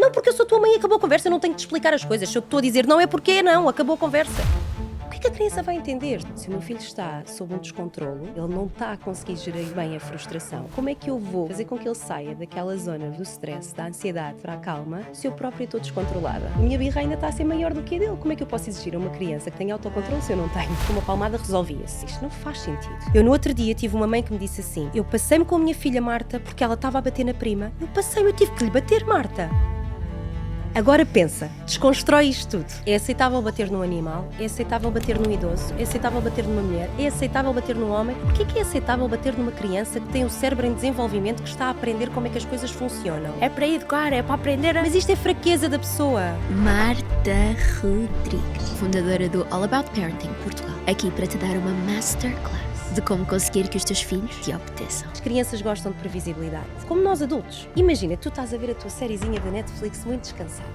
Não, porque eu sou tua mãe e acabou a conversa, eu não tenho que te explicar as coisas. Se eu te estou a dizer não, é porque é não, acabou a conversa. O que é que a criança vai entender? Se o meu filho está sob um descontrolo, ele não está a conseguir gerir bem a frustração, como é que eu vou fazer com que ele saia daquela zona do stress, da ansiedade para a calma, se eu própria estou descontrolada? A minha birra ainda está a ser maior do que a dele. Como é que eu posso exigir a uma criança que tenha autocontrole se eu não tenho? Com uma palmada resolvia-se. Isto não faz sentido. Eu no outro dia tive uma mãe que me disse assim, eu passei-me com a minha filha Marta porque ela estava a bater na prima. Eu tive que lhe bater, Marta. Agora pensa, desconstrói isto tudo. É aceitável bater num animal, é aceitável bater num idoso, é aceitável bater numa mulher, é aceitável bater num homem. Porquê que é aceitável bater numa criança que tem o cérebro em desenvolvimento, que está a aprender como é que as coisas funcionam? É para educar, é para aprender. Mas isto é fraqueza da pessoa. Marta Rodrigues, fundadora do All About Parenting Portugal, aqui para te dar uma masterclass de como conseguir que os teus filhos te obedeçam. As crianças gostam de previsibilidade, como nós adultos. Imagina, tu estás a ver a tua sériezinha da Netflix muito descansada.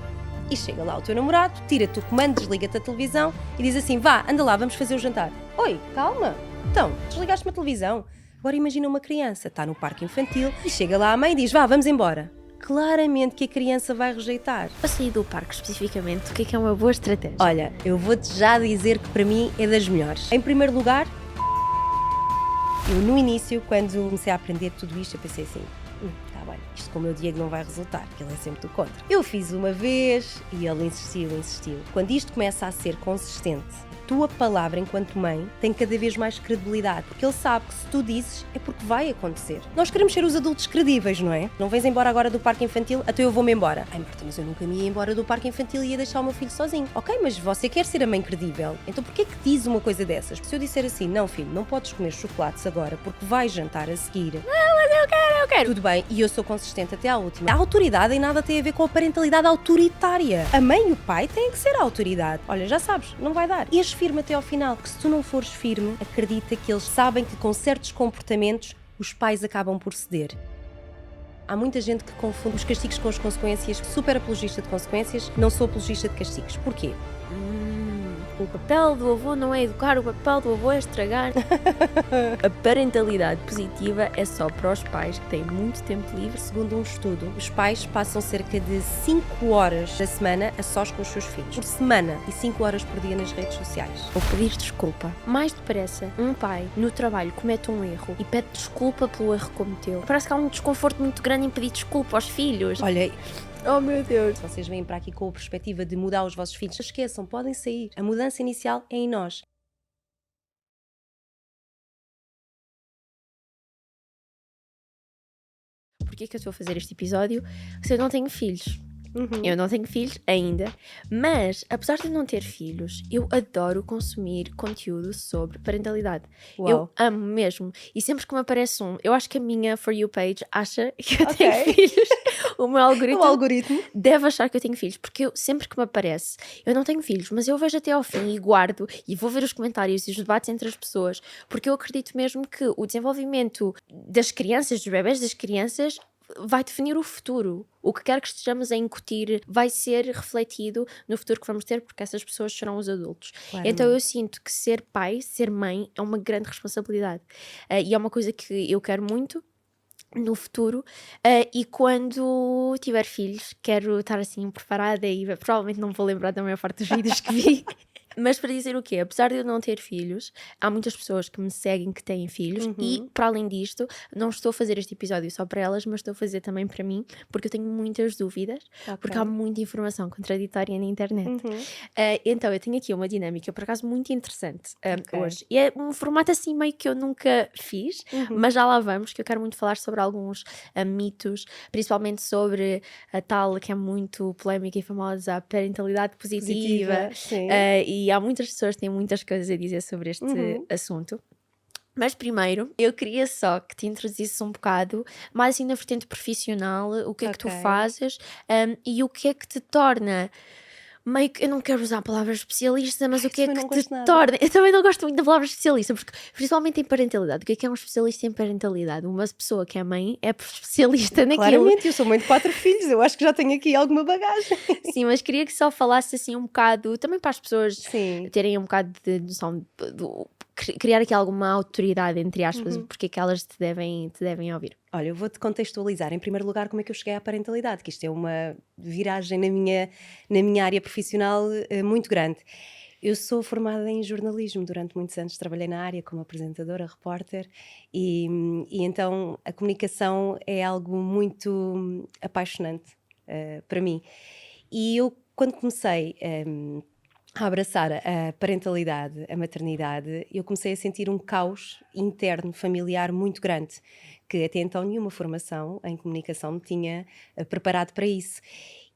E chega lá o teu namorado, tira-te o comando, desliga-te a televisão e diz assim, vá, anda lá, vamos fazer o jantar. Oi, calma. Então, desligaste-me a televisão. Agora imagina uma criança, está no parque infantil e chega lá a mãe e diz, vá, vamos embora. Claramente que a criança vai rejeitar. Para sair do parque especificamente, o que é uma boa estratégia? Olha, eu vou-te já dizer que para mim é das melhores. Em primeiro lugar, eu no início, quando comecei a aprender tudo isto, eu pensei assim, tá bem, isto com o meu Diego não vai resultar, porque ele é sempre do contra. Eu fiz uma vez e ele insistiu. Quando isto começa a ser consistente, tua palavra enquanto mãe tem cada vez mais credibilidade, porque ele sabe que se tu dizes é porque vai acontecer. Nós queremos ser os adultos credíveis, não é? Não vens embora agora do parque infantil, até eu vou-me embora. Ai Marta, mas eu nunca me ia embora do parque infantil e ia deixar o meu filho sozinho. Ok, mas você quer ser a mãe credível, então porquê que diz uma coisa dessas? Se eu disser assim, não filho, não podes comer chocolates agora porque vais jantar a seguir. Não, mas eu quero. Tudo bem, e eu sou consistente até à última. A autoridade em nada tem a ver com a parentalidade autoritária. A mãe e o pai têm que ser a autoridade. Olha, já sabes, não vai dar. E és firme até ao final, porque se tu não fores firme, acredita que eles sabem que com certos comportamentos os pais acabam por ceder. Há muita gente que confunde os castigos com as consequências. Super apologista de consequências, não sou apologista de castigos. Porquê? O papel do avô não é educar, o papel do avô é estragar. A parentalidade positiva é só para os pais que têm muito tempo livre. Segundo um estudo, os pais passam cerca de 5 horas da semana a sós com os seus filhos. Por semana e 5 horas por dia nas redes sociais. Ou pedir desculpa. Mais depressa, um pai no trabalho comete um erro e pede desculpa pelo erro que cometeu. Parece que há um desconforto muito grande em pedir desculpa aos filhos. Olha, oh meu Deus. se vocês vêm para aqui com a perspectiva de mudar os vossos filhos, esqueçam, podem sair. A mudança inicial é em nós. Porquê que eu estou a fazer este episódio se eu não tenho filhos? Eu não tenho filhos ainda, mas apesar de não ter filhos, eu adoro consumir conteúdo sobre parentalidade. Uau. Eu amo mesmo. E sempre que me aparece eu acho que a minha For You page acha que eu tenho filhos. O meu algoritmo deve achar que eu tenho filhos, porque sempre que me aparece, eu não tenho filhos, mas eu vejo até ao fim e guardo e vou ver os comentários e os debates entre as pessoas, porque eu acredito mesmo que o desenvolvimento das crianças, dos bebés das crianças, vai definir o futuro. O que quer que estejamos a incutir vai ser refletido no futuro que vamos ter, porque essas pessoas serão os adultos. Claramente. Então eu sinto que ser pai, ser mãe, é uma grande responsabilidade. E é uma coisa que eu quero muito no futuro, e quando tiver filhos quero estar assim preparada e provavelmente não me vou lembrar da maior parte dos vídeos que vi. Mas para dizer o quê? Apesar de eu não ter filhos, há muitas pessoas que me seguem que têm filhos e, para além disto, não estou a fazer este episódio só para elas, mas estou a fazer também para mim, porque eu tenho muitas dúvidas, porque há muita informação contraditória na internet. Então, eu tenho aqui uma dinâmica, por acaso, muito interessante hoje. E é um formato assim meio que eu nunca fiz, mas já lá vamos, que eu quero muito falar sobre alguns mitos, principalmente sobre a tal que é muito polémica e famosa, a parentalidade positiva. E há muitas pessoas que têm muitas coisas a dizer sobre este assunto. Mas primeiro, eu queria só que te introduzisse um bocado mais assim na vertente profissional, o que é que tu fazes e o que é que te torna meio que, eu não quero usar a palavra especialista, mas o que é que te torna... Eu também não gosto muito da palavra especialista, porque principalmente em parentalidade, o que é um especialista em parentalidade? Uma pessoa que é mãe é especialista naquilo. Claramente, eu sou mãe de 4 filhos, eu acho que já tenho aqui alguma bagagem. Sim, mas queria que só falasse assim um bocado, também para as pessoas terem um bocado de noção, criar aqui alguma autoridade, entre aspas, porque é que elas te devem ouvir. Olha, eu vou-te contextualizar. Em primeiro lugar, como é que eu cheguei à parentalidade, que isto é uma viragem na minha área profissional muito grande. Eu sou formada em jornalismo, durante muitos anos trabalhei na área como apresentadora, repórter, e então a comunicação é algo muito apaixonante para mim. E eu, quando comecei a abraçar a parentalidade, a maternidade, eu comecei a sentir um caos interno, familiar muito grande, que até então nenhuma formação em comunicação me tinha preparado para isso.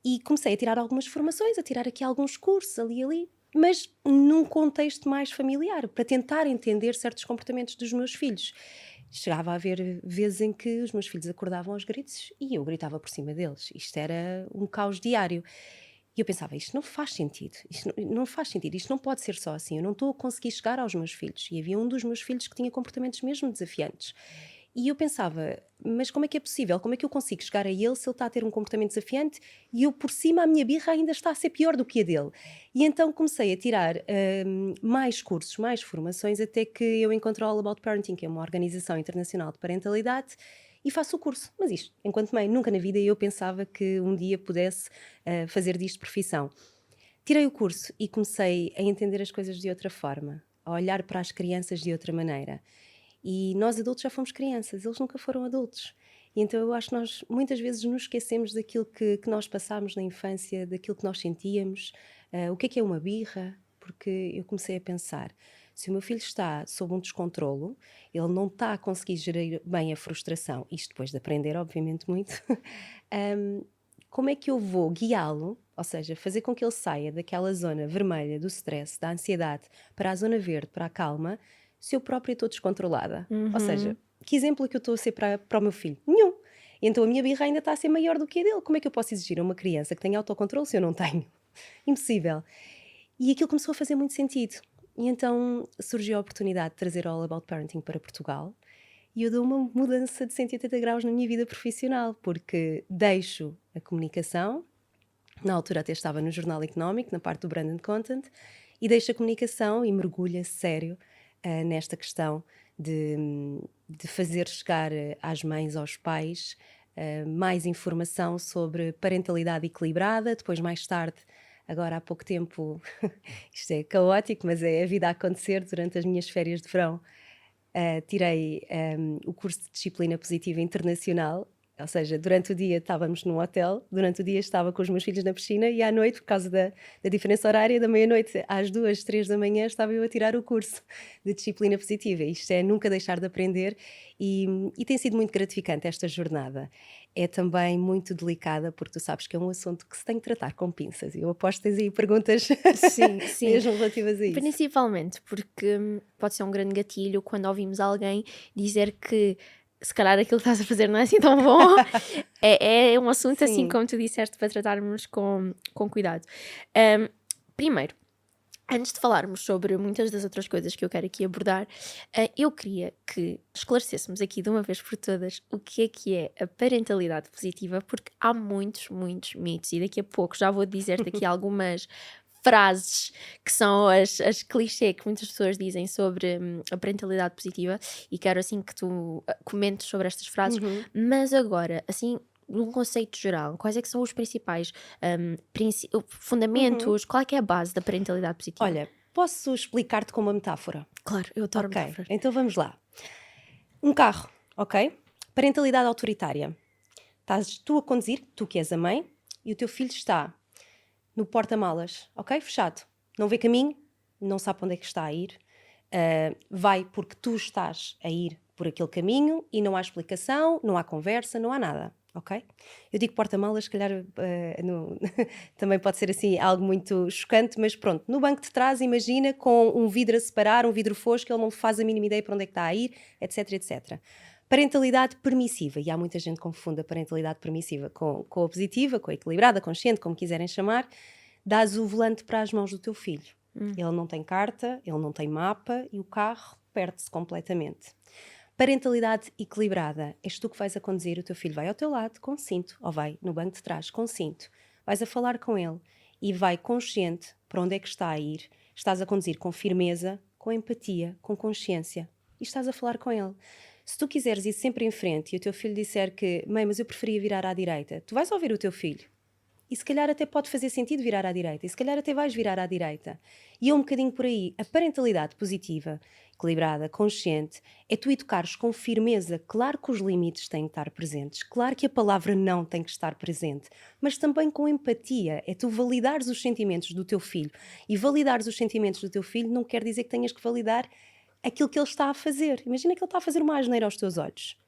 E comecei a tirar algumas formações, a tirar aqui alguns cursos, ali e ali, mas num contexto mais familiar, para tentar entender certos comportamentos dos meus filhos. Chegava a haver vezes em que os meus filhos acordavam aos gritos e eu gritava por cima deles. Isto era um caos diário. E eu pensava, isto não faz sentido, isto não faz sentido, isto não pode ser só assim, eu não estou a conseguir chegar aos meus filhos. E havia um dos meus filhos que tinha comportamentos mesmo desafiantes. E eu pensava, mas como é que é possível? Como é que eu consigo chegar a ele se ele está a ter um comportamento desafiante e eu, por cima, a minha birra ainda está a ser pior do que a dele? E então comecei a tirar mais cursos, mais formações, até que eu encontrei o All About Parenting, que é uma organização internacional de parentalidade, e faço o curso. Mas isto, enquanto mãe, nunca na vida eu pensava que um dia pudesse fazer disto profissão. Tirei o curso e comecei a entender as coisas de outra forma, a olhar para as crianças de outra maneira. E nós adultos já fomos crianças, eles nunca foram adultos. E então eu acho que nós muitas vezes nos esquecemos daquilo que nós passámos na infância, daquilo que nós sentíamos, o que é uma birra, porque eu comecei a pensar, se o meu filho está sob um descontrolo, ele não está a conseguir gerir bem a frustração, isto depois de aprender, obviamente, muito, como é que eu vou guiá-lo, ou seja, fazer com que ele saia daquela zona vermelha do stress, da ansiedade, para a zona verde, para a calma, se eu própria estou descontrolada? Ou seja, que exemplo é que eu estou a ser para o meu filho? Nenhum. Então a minha birra ainda está a ser maior do que a dele. Como é que eu posso exigir a uma criança que tenha autocontrole se eu não tenho? Impossível. E aquilo começou a fazer muito sentido. E então surgiu a oportunidade de trazer All About Parenting para Portugal e eu dou uma mudança de 180 graus na minha vida profissional, porque deixo a comunicação, na altura até estava no Jornal Económico, na parte do Brand and Content, e deixo a comunicação e mergulho a sério nesta questão de fazer chegar às mães, aos pais, mais informação sobre parentalidade equilibrada. Depois, mais tarde, agora há pouco tempo, isto é caótico, mas é a vida a acontecer, durante as minhas férias de verão, tirei o curso de Disciplina Positiva Internacional. Ou seja, durante o dia estávamos num hotel, durante o dia estava com os meus filhos na piscina e à noite, por causa da diferença horária, da meia-noite às 2, 3 da manhã, estava eu a tirar o curso de Disciplina Positiva. Isto é nunca deixar de aprender e tem sido muito gratificante esta jornada. É também muito delicada, porque tu sabes que é um assunto que se tem que tratar com pinças. Eu aposto que tens aí perguntas Sim, sim. mesmo relativas a isso. Principalmente porque pode ser um grande gatilho quando ouvimos alguém dizer que se calhar aquilo que estás a fazer não é assim tão bom. É um assunto, assim Sim. como tu disseste, para tratarmos com cuidado. Primeiro, antes de falarmos sobre muitas das outras coisas que eu quero aqui abordar, eu queria que esclarecêssemos aqui de uma vez por todas o que é a parentalidade positiva, porque há muitos, muitos mitos, e daqui a pouco já vou dizer-te aqui algumas frases que são as clichê que muitas pessoas dizem sobre a parentalidade positiva, e quero assim que tu comentes sobre estas frases. Mas agora, assim, num conceito geral, quais é que são os principais fundamentos, qual é que é a base da parentalidade positiva? Olha, posso explicar-te com uma metáfora? Claro, eu adoro Ok, metáforas. então vamos lá. Um carro, ok? Parentalidade autoritária. Estás tu a conduzir, tu que és a mãe, e o teu filho está no porta-malas, ok? Fechado. Não vê caminho, não sabe para onde é que está a ir. Vai porque tu estás a ir por aquele caminho e não há explicação, não há conversa, não há nada, ok? Eu digo porta-malas, se calhar também pode ser assim algo muito chocante, mas pronto, no banco de trás, imagina, com um vidro a separar, um vidro fosco, ele não faz a mínima ideia para onde é que está a ir, etc, etc. Parentalidade permissiva, e há muita gente que confunde a parentalidade permissiva com a positiva, com a equilibrada, consciente, como quiserem chamar. Dás o volante para as mãos do teu filho. Ele não tem carta, ele não tem mapa e o carro perde-se completamente. Parentalidade equilibrada, és tu que vais a conduzir, o teu filho vai ao teu lado com cinto, ou vai no banco de trás com cinto. Vais a falar com ele e vai consciente para onde é que está a ir. Estás a conduzir com firmeza, com empatia, com consciência e estás a falar com ele. Se tu quiseres ir sempre em frente e o teu filho disser que, mãe, mas eu preferia virar à direita, tu vais ouvir o teu filho. E se calhar até pode fazer sentido virar à direita. E se calhar até vais virar à direita. E é um bocadinho por aí. A parentalidade positiva, equilibrada, consciente, é tu educares com firmeza. Claro que os limites têm que estar presentes. Claro que a palavra não tem que estar presente. Mas também com empatia. É tu validares os sentimentos do teu filho. E validares os sentimentos do teu filho não quer dizer que tenhas que validar aquilo que ele está a fazer. Imagina que ele está a fazer uma asneira aos teus olhos.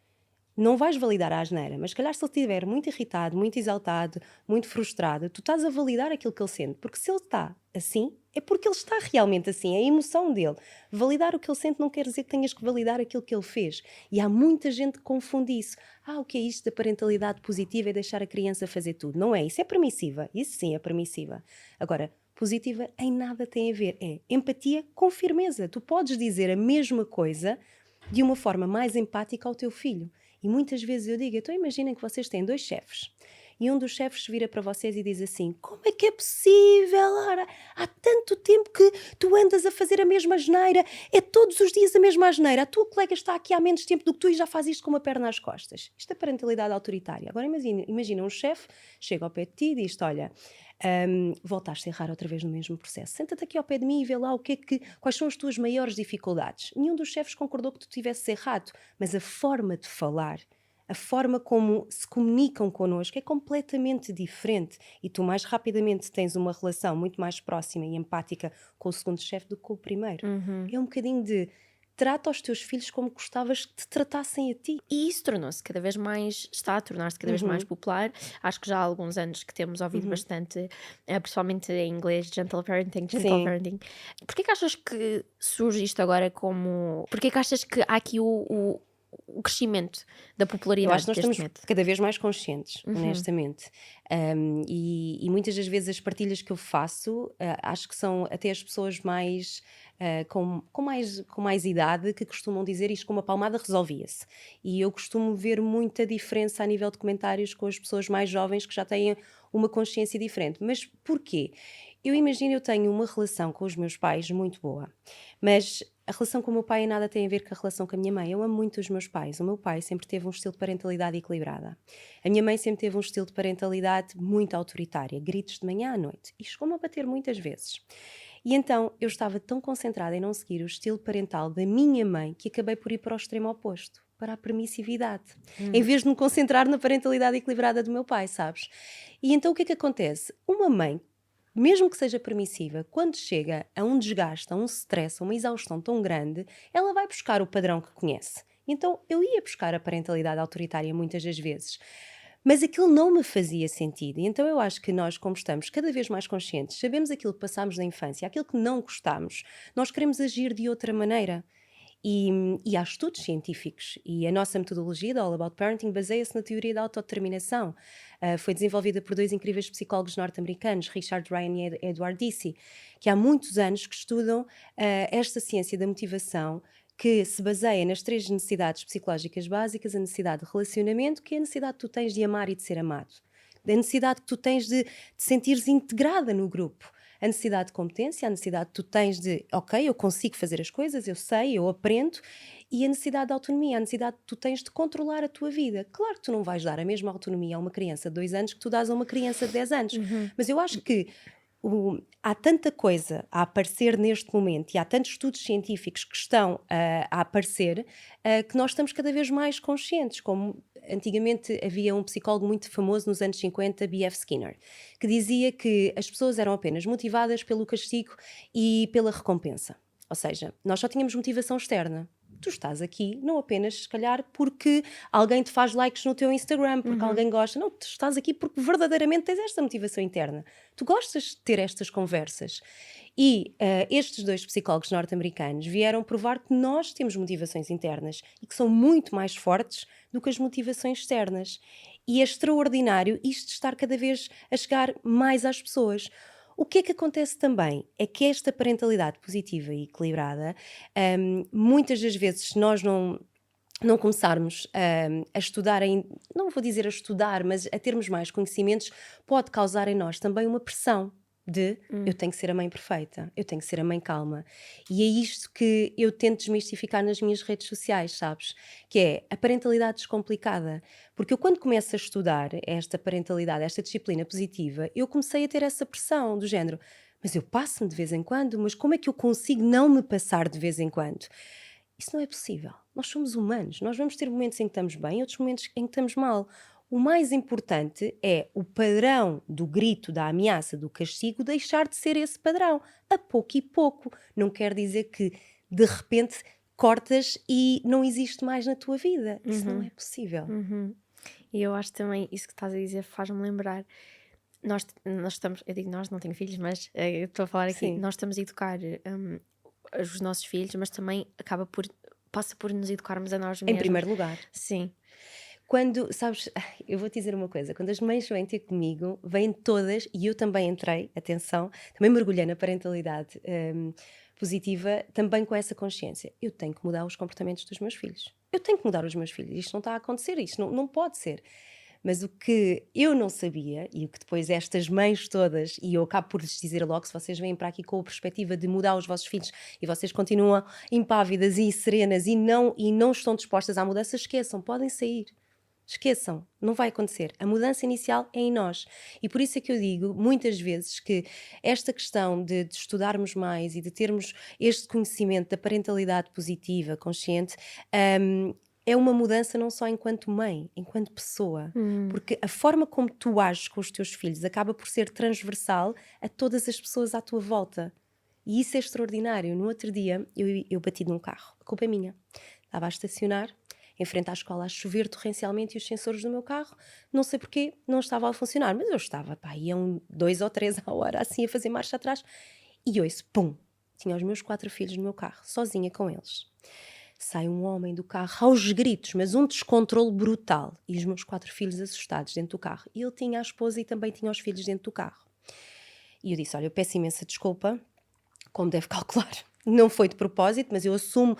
Não vais validar a asneira, mas se calhar se ele estiver muito irritado, muito exaltado, muito frustrado, tu estás a validar aquilo que ele sente, porque se ele está assim, é porque ele está realmente assim, é a emoção dele. Validar o que ele sente não quer dizer que tenhas que validar aquilo que ele fez. E há muita gente que confunde isso. O que é isto da parentalidade positiva? É deixar a criança fazer tudo. Não é, isso é permissiva, isso sim é permissiva. Agora, positiva em nada tem a ver, é empatia com firmeza. Tu podes dizer a mesma coisa de uma forma mais empática ao teu filho. E muitas vezes eu digo, então imaginem que vocês têm 2 chefes e um dos chefes vira para vocês e diz assim, como é que é possível, Lara? Há tanto tempo que tu andas a fazer a mesma asneira, é todos os dias a mesma asneira, a tua colega está aqui há menos tempo do que tu e já faz isto com uma perna às costas. Isto é parentalidade autoritária. Agora imagina um chefe, chega ao pé de ti e diz, olha, voltaste a errar outra vez no mesmo processo. Senta-te aqui ao pé de mim e vê lá quais são as tuas maiores dificuldades. Nenhum dos chefes concordou que tu tivesses errado, mas a forma de falar, a forma como se comunicam connosco é completamente diferente e tu mais rapidamente tens uma relação muito mais próxima e empática com o segundo chefe do que com o primeiro. É um bocadinho de trata os teus filhos como gostavas que te tratassem a ti. E isso está a tornar-se cada vez mais popular. Acho que já há alguns anos que temos ouvido bastante, principalmente em inglês, gentle parenting. Porquê que achas que surge isto agora como... Porquê que achas que há aqui o crescimento da Eu acho popularidade que nós deste estamos método? cada vez mais conscientes, honestamente. E muitas das vezes as partilhas que eu faço, acho que são até as pessoas mais, com mais idade que costumam dizer isto com uma palmada resolvia-se. E eu costumo ver muita diferença a nível de comentários com as pessoas mais jovens que já têm uma consciência diferente. Mas porquê? Eu tenho uma relação com os meus pais muito boa, mas a relação com o meu pai nada tem a ver com a relação com a minha mãe. Eu amo muito os meus pais. O meu pai sempre teve um estilo de parentalidade equilibrada. A minha mãe sempre teve um estilo de parentalidade muito autoritária, gritos de manhã à noite. E chegou-me a bater muitas vezes. E então eu estava tão concentrada em não seguir o estilo parental da minha mãe que acabei por ir para o extremo oposto, para a permissividade, em vez de me concentrar na parentalidade equilibrada do meu pai, sabes? E então o que é que acontece? Uma mãe, mesmo que seja permissiva, quando chega a um desgaste, a um stress, a uma exaustão tão grande, ela vai buscar o padrão que conhece. Então eu ia buscar a parentalidade autoritária muitas das vezes, mas aquilo não me fazia sentido. E então eu acho que nós, como estamos cada vez mais conscientes, sabemos aquilo que passámos na infância, aquilo que não gostamos, nós queremos agir de outra maneira. E há estudos científicos e a nossa metodologia da All About Parenting baseia-se na teoria da autodeterminação. Foi desenvolvida por 2 incríveis psicólogos norte-americanos, Richard Ryan e Edward Deci, que há muitos anos que estudam esta ciência da motivação que se baseia nas 3 necessidades psicológicas básicas: a necessidade de relacionamento, que é a necessidade que tu tens de amar e de ser amado, a necessidade que tu tens de te sentires integrada no grupo, a necessidade de competência, a necessidade que tu tens de, ok, eu consigo fazer as coisas, eu sei, eu aprendo, e a necessidade de autonomia, a necessidade que tu tens de controlar a tua vida. Claro que tu não vais dar a mesma autonomia a uma criança de 2 anos que tu dás a uma criança de 10 anos, mas eu acho que há tanta coisa a aparecer neste momento e há tantos estudos científicos que estão a aparecer que nós estamos cada vez mais conscientes, como antigamente havia um psicólogo muito famoso nos anos 50, B.F. Skinner, que dizia que as pessoas eram apenas motivadas pelo castigo e pela recompensa. Ou seja, nós só tínhamos motivação externa. Tu estás aqui não apenas, se calhar, porque alguém te faz likes no teu Instagram, porque alguém gosta. Não, tu estás aqui porque verdadeiramente tens esta motivação interna. Tu gostas de ter estas conversas. E estes 2 psicólogos norte-americanos vieram provar que nós temos motivações internas e que são muito mais fortes do que as motivações externas. E é extraordinário isto de estar cada vez a chegar mais às pessoas. O que é que acontece também é que esta parentalidade positiva e equilibrada, muitas das vezes, se nós não começarmos a estudar, não vou dizer a estudar, mas a termos mais conhecimentos, pode causar em nós também uma pressão. de eu tenho que ser a mãe perfeita, eu tenho que ser a mãe calma. E é isto que eu tento desmistificar nas minhas redes sociais, sabes? Que é a parentalidade descomplicada. Porque eu, quando começo a estudar esta parentalidade, esta disciplina positiva, eu comecei a ter essa pressão do género. Mas eu passo-me de vez em quando, mas como é que eu consigo não me passar de vez em quando? Isso não é possível. Nós somos humanos. Nós vamos ter momentos em que estamos bem, outros momentos em que estamos mal. O mais importante é o padrão do grito, da ameaça, do castigo deixar de ser esse padrão, a pouco e pouco. Não quer dizer que de repente cortas e não existe mais na tua vida. Isso não é possível. E eu acho também isso que estás a dizer faz-me lembrar. Nós estamos, eu digo nós, não tenho filhos, mas eu estou a falar aqui, Sim. nós estamos a educar os nossos filhos, mas também passa por nos educarmos a nós Em mesmos. primeiro lugar. Sim. Quando, sabes, eu vou te dizer uma coisa, quando as mães vêm ter comigo, vêm todas, e eu também entrei, atenção, também mergulhei na parentalidade positiva, também com essa consciência. Eu tenho que mudar os comportamentos dos meus filhos. Eu tenho que mudar os meus filhos. Isto não está a acontecer, isto não pode ser. Mas o que eu não sabia, e o que depois estas mães todas, e eu acabo por lhes dizer logo, se vocês vêm para aqui com a perspectiva de mudar os vossos filhos e vocês continuam impávidas e serenas e não estão dispostas à mudança, esqueçam, podem sair. Esqueçam, não vai acontecer. A mudança inicial é em nós. E por isso é que eu digo muitas vezes que esta questão de estudarmos mais e de termos este conhecimento da parentalidade positiva, consciente, é uma mudança não só enquanto mãe, enquanto pessoa. Porque a forma como tu ages com os teus filhos acaba por ser transversal a todas as pessoas à tua volta. E isso é extraordinário. No outro dia eu bati num carro. A culpa é minha. Estava a estacionar em frente à escola a chover torrencialmente e os sensores do meu carro, não sei porquê, não estavam a funcionar, mas eu estava, iam 2 ou 3 à hora assim a fazer marcha atrás e ouço, pum, tinha os meus 4 filhos no meu carro, sozinha com eles. Sai um homem do carro aos gritos, mas um descontrole brutal, e os meus 4 filhos assustados dentro do carro. E ele tinha a esposa e também tinha os filhos dentro do carro. E eu disse, olha, eu peço imensa desculpa, como deve calcular. Não foi de propósito, mas eu assumo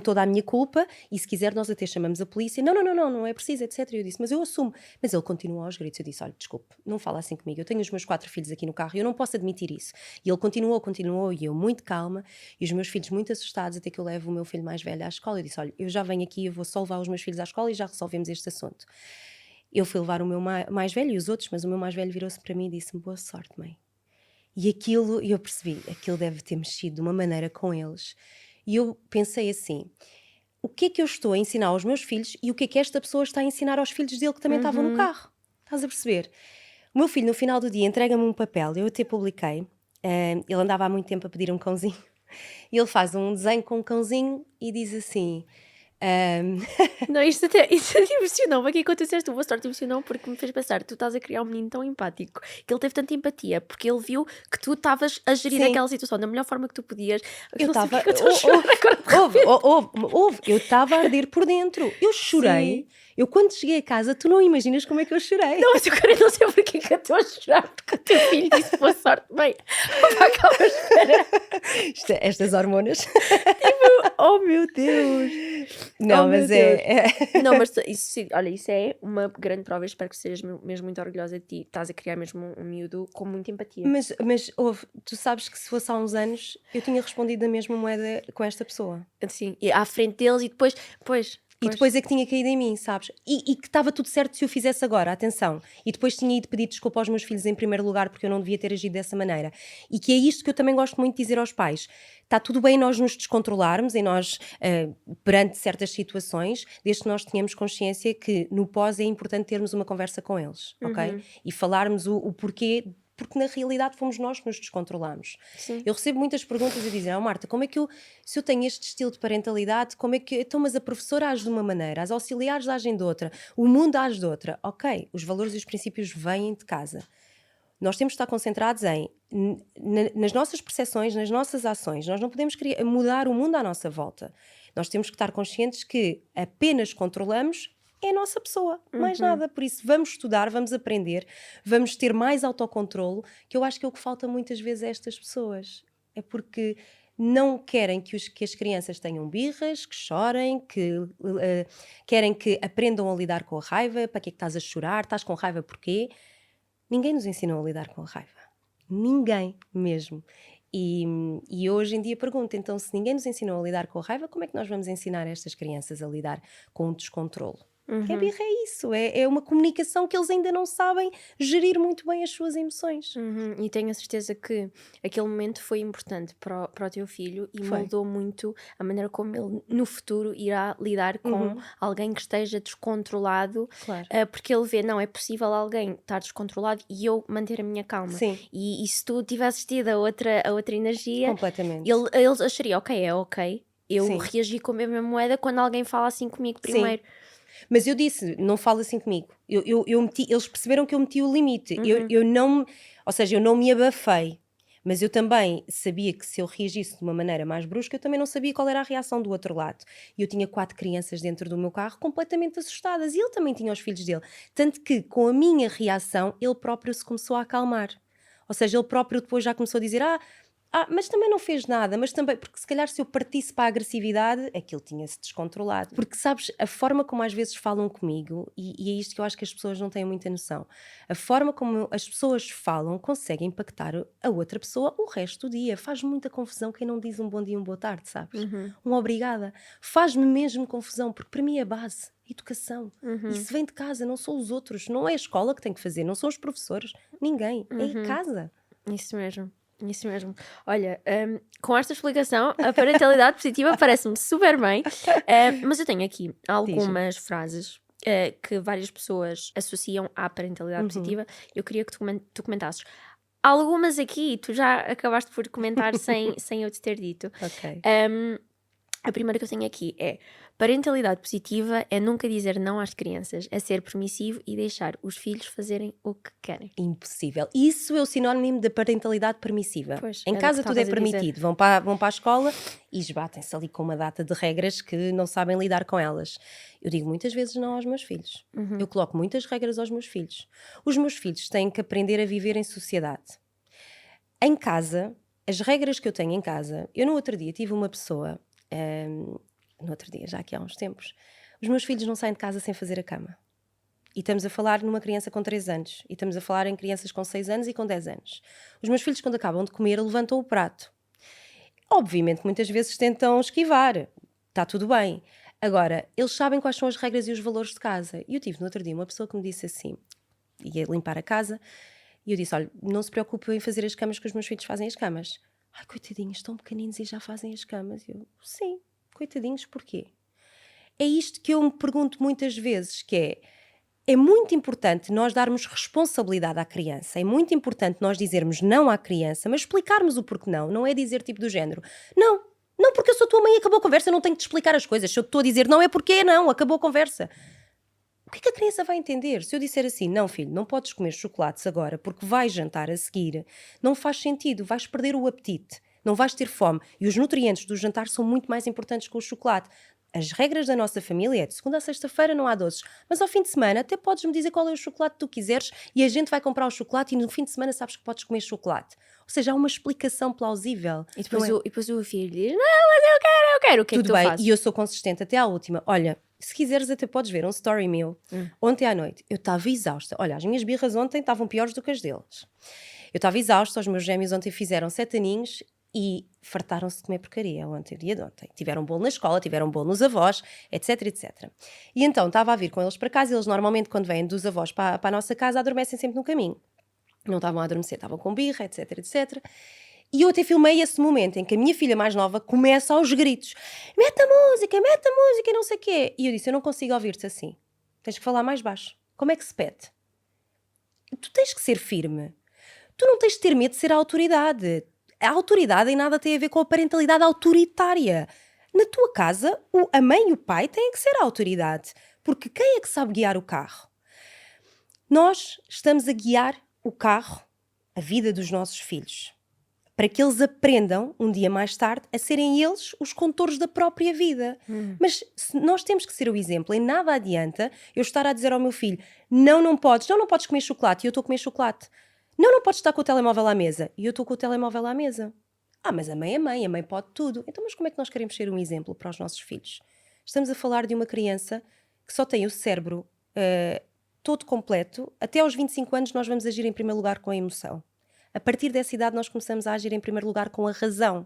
toda a minha culpa e se quiser nós até chamamos a polícia. Não é preciso, etc. E eu disse, mas eu assumo. Mas ele continuou aos gritos. Eu disse, olha, desculpe, não fala assim comigo. Eu tenho os meus 4 filhos aqui no carro e eu não posso admitir isso. E ele continuou e eu muito calma e os meus filhos muito assustados até que eu levo o meu filho mais velho à escola. Eu disse, olha, eu já venho aqui, eu vou só levar os meus filhos à escola e já resolvemos este assunto. Eu fui levar o meu mais velho e os outros, mas o meu mais velho virou-se para mim e disse-me, boa sorte, mãe. E aquilo, eu percebi, aquilo deve ter mexido de uma maneira com eles. E eu pensei assim, o que é que eu estou a ensinar aos meus filhos e o que é que esta pessoa está a ensinar aos filhos dele que também estavam no carro? Estás a perceber? O meu filho, no final do dia, entrega-me um papel, eu até publiquei, ele andava há muito tempo a pedir um cãozinho, e ele faz um desenho com um cãozinho e diz assim... Não, isto até emocionou-me. Aqui quando tu disseste boa sorte, emocionou porque me fez pensar, tu estás a criar um menino tão empático que ele teve tanta empatia porque ele viu que tu estavas a gerir Sim. aquela situação da melhor forma que tu podias. Eu estava... Ouve, eu estava a arder por dentro. Eu chorei. Sim. Eu quando cheguei a casa, tu não imaginas como é que eu chorei. Não, mas eu quero não sei porque que eu estou a chorar porque o teu filho disse boa sorte. Bem, para calma, espera. Estas hormonas. Oh meu Deus. Não, Oh, meu mas Deus. é... Não, mas isso, sim, olha, isso é uma grande prova. Eu espero que sejas mesmo muito orgulhosa de ti. Estás a criar mesmo um miúdo com muita empatia. Mas ouve, tu sabes que se fosse há uns anos, eu tinha respondido da mesma moeda com esta pessoa. Assim, e à frente deles e depois, E depois é que tinha caído em mim, sabes? E que estava tudo certo se eu fizesse agora, atenção. E depois tinha ido pedir desculpa aos meus filhos em primeiro lugar porque eu não devia ter agido dessa maneira. E que é isto que eu também gosto muito de dizer aos pais. Está tudo bem nós nos descontrolarmos, em nós, perante certas situações, desde que nós tenhamos consciência que no pós é importante termos uma conversa com eles, ok? E falarmos o porquê, porque na realidade fomos nós que nos descontrolamos. Sim. Eu recebo muitas perguntas a dizer, Marta, como é que se eu tenho este estilo de parentalidade, como é que, então, mas a professora age de uma maneira, as auxiliares agem de outra, o mundo age de outra. Ok, os valores e os princípios vêm de casa. Nós temos de estar concentrados nas nossas percepções, nas nossas ações. Nós não podemos mudar o mundo à nossa volta. Nós temos que estar conscientes que apenas controlamos é a nossa pessoa, mais nada. Por isso vamos estudar, vamos aprender, vamos ter mais autocontrolo, que eu acho que é o que falta muitas vezes a estas pessoas. É porque não querem que as crianças tenham birras, que chorem, que querem que aprendam a lidar com a raiva. Para que é que estás a chorar? Estás com raiva porquê? Ninguém nos ensinou a lidar com a raiva. Ninguém mesmo. E hoje em dia pergunto, então se ninguém nos ensinou a lidar com a raiva, como é que nós vamos ensinar estas crianças a lidar com o descontrolo? Que a birra é isso, é uma comunicação que eles ainda não sabem gerir muito bem as suas emoções. E tenho a certeza que aquele momento foi importante para o teu filho e Foi. moldou muito a maneira como ele no futuro irá lidar com alguém que esteja descontrolado, Claro. porque ele vê, não, é possível alguém estar descontrolado e eu manter a minha calma. Sim, E se tu tivesses tido a outra energia, completamente. ele acharia, ok, eu Sim. reagi com a mesma moeda quando alguém fala assim comigo Sim. primeiro. Mas eu disse, não fala assim comigo. Eles perceberam que eu meti o limite. Eu não, ou seja, eu não me abafei. Mas eu também sabia que se eu reagisse de uma maneira mais brusca, eu também não sabia qual era a reação do outro lado. E eu tinha 4 crianças dentro do meu carro completamente assustadas. E ele também tinha os filhos dele. Tanto que, com a minha reação, ele próprio se começou a acalmar. Ou seja, ele próprio depois já começou a dizer: mas também não fez nada, mas também, porque se calhar se eu partisse para a agressividade, aquilo tinha-se descontrolado. Porque sabes, a forma como às vezes falam comigo, e é isto que eu acho que as pessoas não têm muita noção, a forma como as pessoas falam consegue impactar a outra pessoa o resto do dia. Faz muita confusão quem não diz um bom dia, uma boa tarde, sabes? Um obrigada. Faz-me mesmo confusão, porque para mim é base. Educação. Isso vem de casa, não são os outros. Não é a escola que tem que fazer, não são os professores, ninguém. É a casa. Isso mesmo. Isso mesmo. Olha, com esta explicação, a parentalidade positiva parece-me super bem, mas eu tenho aqui algumas frases que várias pessoas associam à parentalidade positiva. Eu queria que tu comentasses. Algumas aqui tu já acabaste por comentar sem eu te ter dito. Ok. A primeira que eu tenho aqui é: parentalidade positiva é nunca dizer não às crianças, é ser permissivo e deixar os filhos fazerem o que querem. Impossível. Isso é o sinónimo da parentalidade permissiva. Pois, Em era o casa que tudo é estavas a dizer. permitido. Vão para a escola e esbatem-se ali com uma data de regras que não sabem lidar com elas. Eu digo muitas vezes não aos meus filhos. Eu coloco muitas regras aos meus filhos. Os meus filhos têm que aprender a viver em sociedade. Em casa, as regras que eu tenho em casa, eu no outro dia tive uma pessoa, no outro dia, já aqui há uns tempos, os meus filhos não saem de casa sem fazer a cama. E estamos a falar numa criança com 3 anos. E estamos a falar em crianças com 6 anos e com 10 anos. Os meus filhos, quando acabam de comer, levantam o prato. Obviamente, muitas vezes tentam esquivar. Está tudo bem. Agora, eles sabem quais são as regras e os valores de casa. E eu tive no outro dia uma pessoa que me disse assim, ia limpar a casa, e eu disse: olha, não se preocupe em fazer as camas, que os meus filhos fazem as camas. Ai, coitadinhos, estão pequeninos e já fazem as camas. Eu, sim, coitadinhos, porquê? É isto que eu me pergunto muitas vezes, que é muito importante nós darmos responsabilidade à criança, é muito importante nós dizermos não à criança, mas explicarmos o porquê não. Não é dizer tipo do género, não, porque eu sou tua mãe e acabou a conversa, eu não tenho que te explicar as coisas. Se eu te estou a dizer não é porque não, acabou a conversa. O que é que a criança vai entender? Se eu disser assim: não filho, não podes comer chocolates agora porque vais jantar a seguir, não faz sentido, vais perder o apetite, não vais ter fome, e os nutrientes do jantar são muito mais importantes que o chocolate. As regras da nossa família é de segunda a sexta-feira não há doces, mas ao fim de semana até podes-me dizer qual é o chocolate que tu quiseres e a gente vai comprar o chocolate e no fim de semana sabes que podes comer chocolate. Ou seja, há uma explicação plausível. E depois, Não é? e depois o filho diz: não, mas eu quero. O que é que Tudo tu bem, fazes? e eu sou consistente até à última. Olha, se quiseres até podes ver um story meu. Ontem à noite eu estava exausta. Olha, as minhas birras ontem estavam piores do que as deles. Eu estava exausta, os meus gêmeos ontem fizeram 7 aninhos e fartaram-se de comer porcaria ontem, o dia de ontem. Tiveram bolo na escola, tiveram bolo nos avós, etc, etc. E então estava a vir com eles para casa, eles normalmente quando vêm dos avós para a nossa casa adormecem sempre no caminho. Não estavam a adormecer, estavam com birra, etc, etc. E eu até filmei esse momento em que a minha filha mais nova começa aos gritos: mete a música e não sei o quê. E eu disse: eu não consigo ouvir-te assim. Tens que falar mais baixo. Como é que se pede? Tu tens que ser firme. Tu não tens de ter medo de ser a autoridade. A autoridade em nada tem a ver com a parentalidade autoritária. Na tua casa, a mãe e o pai têm que ser a autoridade. Porque quem é que sabe guiar o carro? Nós estamos a guiar o carro, a vida dos nossos filhos, para que eles aprendam, um dia mais tarde, a serem eles os condutores da própria vida. Mas nós temos que ser o exemplo. Em nada adianta eu estar a dizer ao meu filho: não podes comer chocolate, e eu estou a comer chocolate. Não podes estar com o telemóvel à mesa, e eu estou com o telemóvel à mesa. Mas a mãe pode tudo. Então, mas como é que nós queremos ser um exemplo para os nossos filhos? Estamos a falar de uma criança que só tem o cérebro todo completo. Até aos 25 anos nós vamos agir em primeiro lugar com a emoção. A partir dessa idade nós começamos a agir em primeiro lugar com a razão.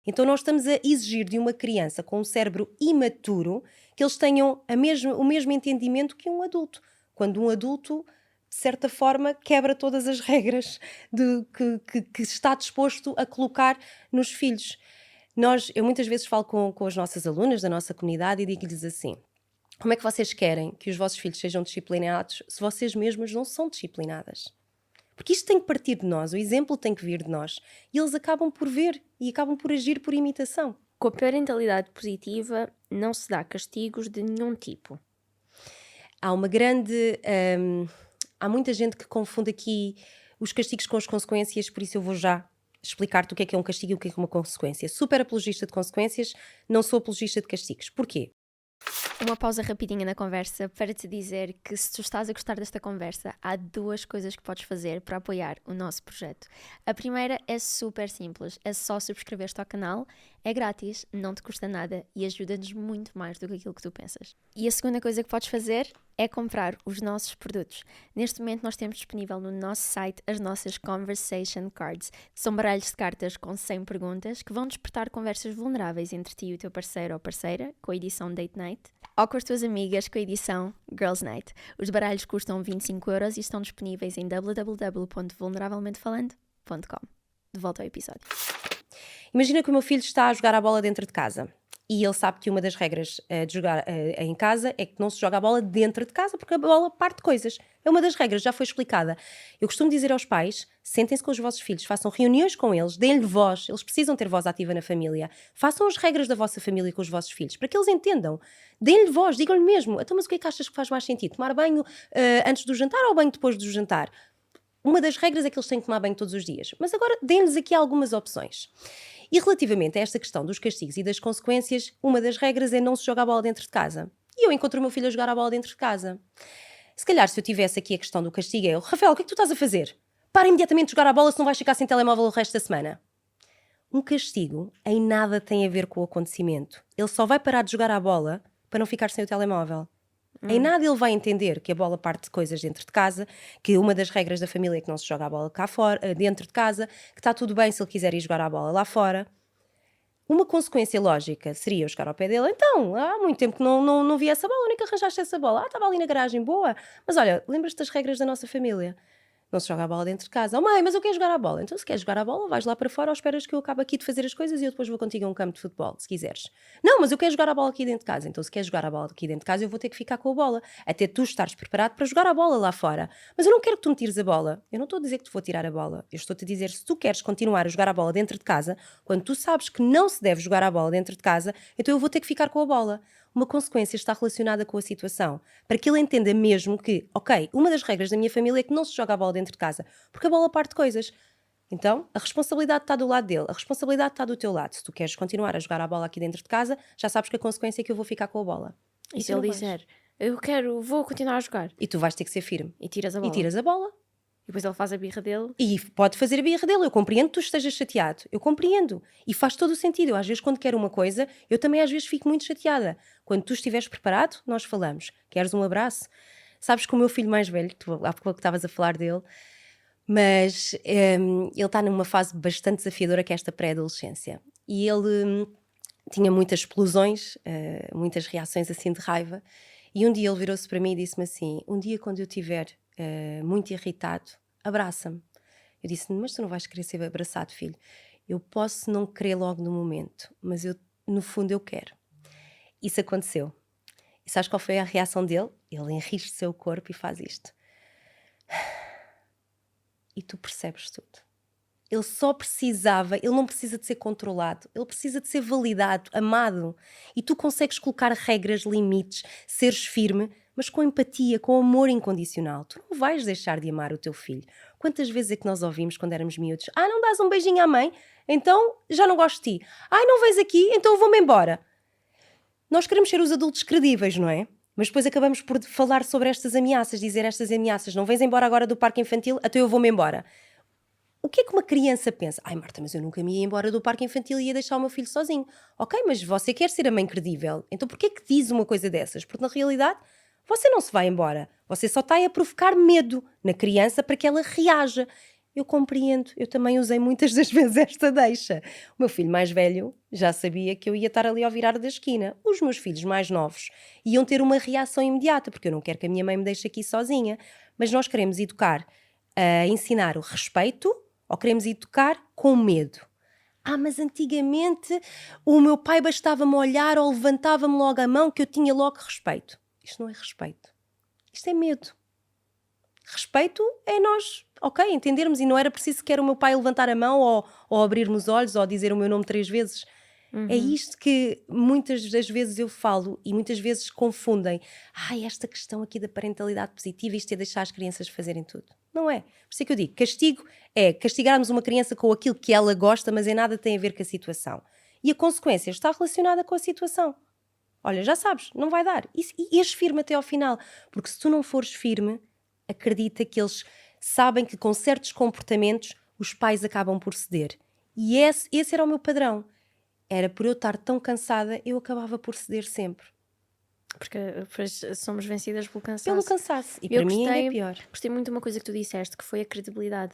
Então nós estamos a exigir de uma criança com um cérebro imaturo que eles tenham o mesmo entendimento que um adulto. Quando um adulto, de certa forma, quebra todas as regras que está disposto a colocar nos filhos. Eu muitas vezes falo com as nossas alunas da nossa comunidade e digo-lhes assim: como é que vocês querem que os vossos filhos sejam disciplinados se vocês mesmas não são disciplinadas? Porque isto tem que partir de nós, o exemplo tem que vir de nós. E eles acabam por ver e acabam por agir por imitação. Com a parentalidade positiva, não se dá castigos de nenhum tipo. Há muita gente que confunde aqui os castigos com as consequências, por isso eu vou já explicar-te o que é um castigo e o que é uma consequência. Super apologista de consequências, não sou apologista de castigos. Porquê? Uma pausa rapidinha na conversa para te dizer que se tu estás a gostar desta conversa, há 2 coisas que podes fazer para apoiar o nosso projeto. A primeira é super simples, é só subscrever-te ao canal, é grátis, não te custa nada e ajuda-nos muito mais do que aquilo que tu pensas. E a segunda coisa que podes fazer é comprar os nossos produtos. Neste momento nós temos disponível no nosso site as nossas Conversation Cards. São baralhos de cartas com 100 perguntas que vão despertar conversas vulneráveis entre ti e o teu parceiro ou parceira, com a edição Date Night, ou com as tuas amigas com a edição Girls Night. Os baralhos custam 25€ e estão disponíveis em www.vulneravelmentefalando.com. De volta ao episódio. Imagina que o meu filho está a jogar a bola dentro de casa e ele sabe que uma das regras de jogar em casa é que não se joga a bola dentro de casa porque a bola parte coisas. É uma das regras, já foi explicada. Eu costumo dizer aos pais, sentem-se com os vossos filhos, façam reuniões com eles, deem-lhe voz, eles precisam ter voz ativa na família. Façam as regras da vossa família com os vossos filhos, para que eles entendam. Deem-lhe voz, digam-lhe mesmo, então mas o que é que achas que faz mais sentido? Tomar banho antes do jantar ou banho depois do jantar? Uma das regras é que eles têm que tomar banho todos os dias. Mas agora deem-lhes aqui algumas opções. E relativamente a esta questão dos castigos e das consequências, uma das regras é não se jogar a bola dentro de casa. E eu encontro o meu filho a jogar a bola dentro de casa. Se calhar, se eu tivesse aqui a questão do castigo, é: Rafael, o que é que tu estás a fazer? Para imediatamente de jogar a bola, se não vais ficar sem telemóvel o resto da semana. Um castigo em nada tem a ver com o acontecimento. Ele só vai parar de jogar a bola para não ficar sem o telemóvel. Em nada ele vai entender que a bola parte de coisas dentro de casa, que uma das regras da família é que não se joga a bola cá fora, dentro de casa, que está tudo bem se ele quiser ir jogar a bola lá fora. Uma consequência lógica seria eu chegar ao pé dele: então, há muito tempo que não vi essa bola, onde é que arranjaste essa bola? Estava ali na garagem, boa. Mas olha, lembras-te das regras da nossa família? Não se joga a bola dentro de casa. Oh mãe, mas eu quero jogar a bola. Então se queres jogar a bola, vais lá para fora ou esperas que eu acabe aqui de fazer as coisas e eu depois vou contigo a um campo de futebol, se quiseres. Não, mas eu quero jogar a bola aqui dentro de casa. Então se queres jogar a bola aqui dentro de casa, eu vou ter que ficar com a bola. Até tu estares preparado para jogar a bola lá fora. Mas eu não quero que tu me tires a bola. Eu não estou a dizer que te vou tirar a bola. Eu estou-te a dizer, se tu queres continuar a jogar a bola dentro de casa, quando tu sabes que não se deve jogar a bola dentro de casa, então eu vou ter que ficar com a bola. Uma consequência está relacionada com a situação, para que ele entenda mesmo que, ok, uma das regras da minha família é que não se joga a bola dentro de casa, porque a bola parte coisas. Então, a responsabilidade está do lado dele, a responsabilidade está do teu lado. Se tu queres continuar a jogar a bola aqui dentro de casa, já sabes que a consequência é que eu vou ficar com a bola. E se ele disser, vou continuar a jogar, e tu vais ter que ser firme. e tiras a E bola. tiras a bola. E depois ele faz a birra dele. E pode fazer a birra dele. Eu compreendo que tu estejas chateado. Eu compreendo. E faz todo o sentido. Eu, às vezes, quando quero uma coisa, eu também às vezes fico muito chateada. Quando tu estiveres preparado, nós falamos. Queres um abraço? Sabes que o meu filho mais velho, há pouco que estavas a falar dele, mas ele está numa fase bastante desafiadora, que é esta pré-adolescência. E ele tinha muitas explosões, muitas reações assim de raiva. E um dia ele virou-se para mim e disse-me assim: um dia quando eu estiver muito irritado, abraça-me. Eu disse: mas tu não vais querer ser abraçado, filho. Eu posso não querer logo no momento, mas no fundo eu quero. Isso aconteceu. E sabes qual foi a reação dele? Ele enriste o seu corpo e faz isto. E tu percebes tudo. Ele só precisava, ele não precisa de ser controlado, ele precisa de ser validado, amado. E tu consegues colocar regras, limites, seres firme, mas com empatia, com amor incondicional. Tu não vais deixar de amar o teu filho. Quantas vezes é que nós ouvimos quando éramos miúdos: não dás um beijinho à mãe? Então já não gosto de ti. Não vens aqui? Então eu vou-me embora. Nós queremos ser os adultos credíveis, não é? Mas depois acabamos por falar sobre estas ameaças, dizer estas ameaças: não vens embora agora do parque infantil, então eu vou-me embora. O que é que uma criança pensa? Marta, mas eu nunca me ia embora do parque infantil e ia deixar o meu filho sozinho. Ok, mas você quer ser a mãe credível. Então porquê que diz uma coisa dessas? Porque na realidade você não se vai embora. Você só está a provocar medo na criança para que ela reaja. Eu compreendo, eu também usei muitas das vezes esta deixa. O meu filho mais velho já sabia que eu ia estar ali ao virar da esquina. Os meus filhos mais novos iam ter uma reação imediata, porque eu não quero que a minha mãe me deixe aqui sozinha. Mas nós queremos educar, ensinar o respeito ou queremos educar com medo? Mas antigamente o meu pai bastava-me olhar ou levantava-me logo a mão que eu tinha logo respeito. Isto não é respeito. Isto é medo. Respeito é nós, ok, entendermos, e não era preciso sequer o meu pai levantar a mão ou abrir-me os olhos ou dizer o meu nome 3 vezes. É isto que muitas das vezes eu falo e muitas vezes confundem. Esta questão aqui da parentalidade positiva, isto é deixar as crianças fazerem tudo. Não é. Por isso é que eu digo, castigo é castigarmos uma criança com aquilo que ela gosta, mas em nada tem a ver com a situação. E a consequência está relacionada com a situação. Olha, já sabes, não vai dar. E és firme até ao final. Porque se tu não fores firme, acredita que eles sabem que com certos comportamentos os pais acabam por ceder. E esse era o meu padrão. Era por eu estar tão cansada, eu acabava por ceder sempre. Porque depois somos vencidas pelo cansaço. Pelo cansaço. E Eu para mim ainda é pior. Gostei muito de uma coisa que tu disseste, que foi a credibilidade.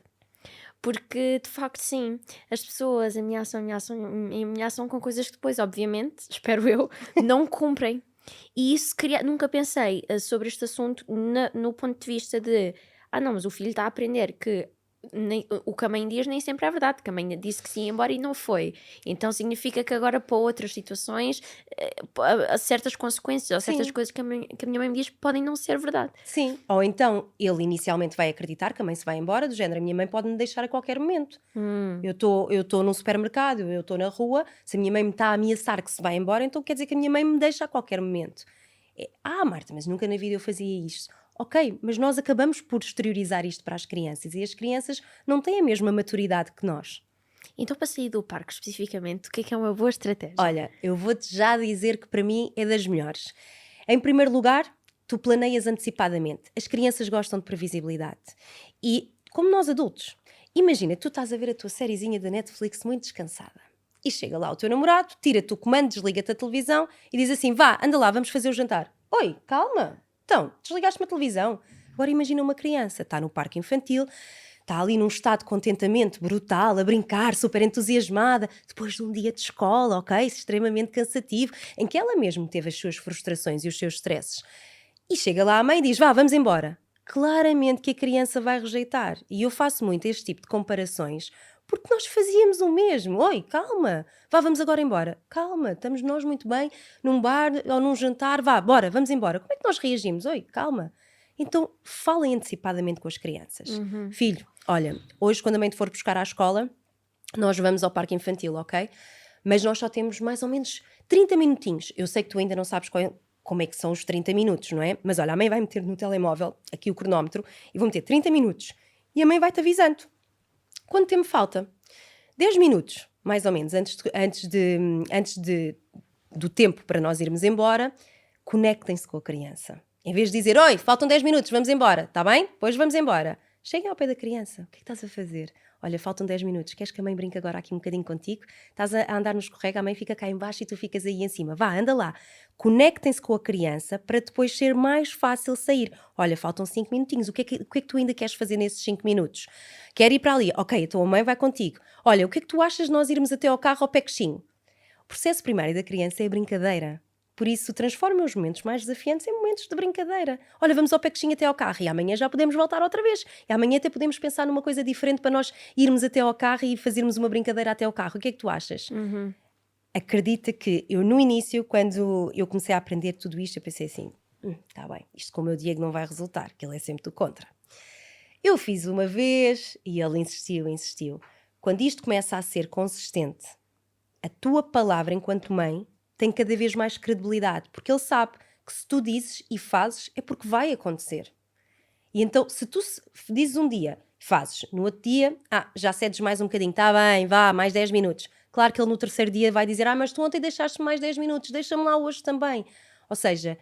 Porque, de facto, sim, as pessoas ameaçam com coisas que depois, obviamente, espero eu, não cumprem. E isso nunca pensei sobre este assunto no ponto de vista de não, mas o filho está a aprender que o que a mãe diz nem sempre é verdade, que a mãe disse que sim, embora e não foi. Então significa que agora para outras situações há certas consequências ou certas Sim. coisas que a minha mãe me diz podem não ser verdade. Sim. Ou então ele inicialmente vai acreditar que a mãe se vai embora, do género, a minha mãe pode me deixar a qualquer momento. Eu estou num supermercado, eu estou na rua, se a minha mãe me está a ameaçar que se vai embora, então quer dizer que a minha mãe me deixa a qualquer momento. Marta, mas nunca na vida eu fazia isto. Ok, mas nós acabamos por exteriorizar isto para as crianças e as crianças não têm a mesma maturidade que nós. Então, para sair do parque especificamente, o que é uma boa estratégia? Olha, eu vou-te já dizer que para mim é das melhores. Em primeiro lugar, tu planeias antecipadamente. As crianças gostam de previsibilidade. E, como nós adultos, imagina, tu estás a ver a tua sériezinha da Netflix muito descansada. E chega lá o teu namorado, tira-te o comando, desliga-te a televisão e diz assim, vá, anda lá, vamos fazer o jantar. Oi, calma. Então, desligaste-me a televisão. Agora imagina uma criança, está no parque infantil, está ali num estado de contentamento brutal, a brincar, super entusiasmada, depois de um dia de escola, ok? Extremamente cansativo, em que ela mesmo teve as suas frustrações e os seus stresses. E chega lá a mãe e diz, vá, vamos embora. Claramente que a criança vai rejeitar. E eu faço muito este tipo de comparações porque nós fazíamos o mesmo. Oi, calma, vá, vamos agora embora. Calma, estamos nós muito bem num bar ou num jantar, vá, bora, vamos embora. Como é que nós reagimos? Oi, calma. Então, falem antecipadamente com as crianças. Filho, olha, hoje quando a mãe te for buscar à escola, nós vamos ao parque infantil, ok? Mas nós só temos mais ou menos 30 minutinhos. Eu sei que tu ainda não sabes como é que são os 30 minutos, não é? Mas olha, a mãe vai meter no telemóvel aqui o cronómetro e vou meter 30 minutos. E a mãe vai-te avisando. Quanto tempo falta? 10 minutos, mais ou menos, antes do tempo para nós irmos embora, conectem-se com a criança. Em vez de dizer, oi, faltam 10 minutos, vamos embora, está bem? Depois vamos embora. Cheguem ao pé da criança. O que é que estás a fazer? Olha, faltam 10 minutos. Queres que a mãe brinque agora aqui um bocadinho contigo? Estás a andar no escorrega, a mãe fica cá em baixo e tu ficas aí em cima. Vá, anda lá. Conectem-se com a criança para depois ser mais fácil sair. Olha, faltam 5 minutinhos. O que é que tu ainda queres fazer nesses 5 minutos? Quer ir para ali? Ok, então a mãe vai contigo. Olha, o que é que tu achas de nós irmos até ao carro ao pé coxinho? O processo primário da criança é a brincadeira. Por isso, transforma os momentos mais desafiantes em momentos de brincadeira. Olha, vamos ao pé coxinho até ao carro e amanhã já podemos voltar outra vez. E amanhã até podemos pensar numa coisa diferente para nós irmos até ao carro e fazermos uma brincadeira até ao carro. O que é que tu achas? Acredita que eu no início, quando eu comecei a aprender tudo isto, eu pensei assim, está bem, isto com o meu Diego não vai resultar, que ele é sempre do contra. Eu fiz uma vez e ele insistiu. Quando isto começa a ser consistente, a tua palavra enquanto mãe tem cada vez mais credibilidade, porque ele sabe que se tu dizes e fazes é porque vai acontecer. E então, se tu dizes um dia, fazes, no outro dia, já cedes mais um bocadinho, está bem, vá, mais 10 minutos. Claro que ele no terceiro dia vai dizer, mas tu ontem deixaste mais 10 minutos, deixa-me lá hoje também. Ou seja,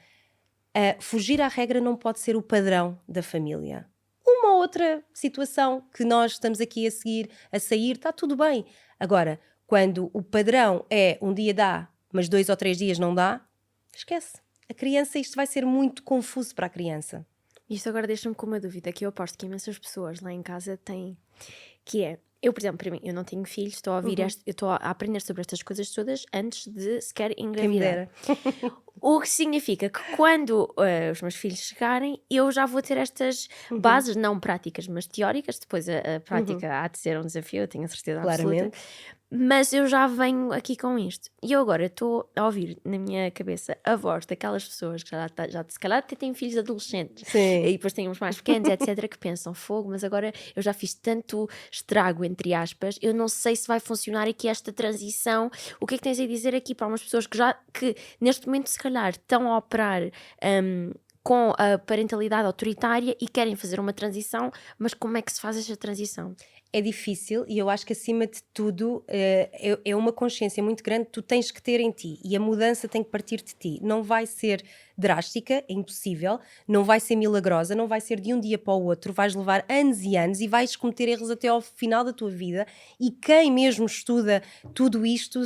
fugir à regra não pode ser o padrão da família. Uma outra situação que nós estamos aqui a sair, está tudo bem. Agora, quando o padrão é um dia dá, mas 2 ou 3 dias não dá, esquece. A criança, isto vai ser muito confuso para a criança. Isto agora deixa-me com uma dúvida que eu aposto que imensas pessoas lá em casa têm, que é, eu, por exemplo, para mim, eu não tenho filhos, estou a ouvir Uhum. eu estou a aprender sobre estas coisas todas antes de sequer Quem me engravidar. dera. O que significa que quando os meus filhos chegarem, eu já vou ter estas Uhum. bases, não práticas, mas teóricas. Depois a Uhum. prática há de ser um desafio, eu tenho a certeza absoluta. Claramente. Mas eu já venho aqui com isto. E eu agora estou a ouvir na minha cabeça a voz daquelas pessoas que já se calhar até têm filhos adolescentes. E Sim. depois têm uns mais pequenos, etc., que pensam, fogo, mas agora eu já fiz tanto estrago, entre aspas, eu não sei se vai funcionar aqui esta transição. O que é que tens a dizer aqui para umas pessoas que neste momento se calhar estão a operar com a parentalidade autoritária e querem fazer uma transição, mas como é que se faz esta transição? É difícil e eu acho que acima de tudo é uma consciência muito grande que tu tens que ter em ti e a mudança tem que partir de ti. Não vai ser drástica, é impossível, não vai ser milagrosa, não vai ser de um dia para o outro, vais levar anos e anos e vais cometer erros até ao final da tua vida e quem mesmo estuda tudo isto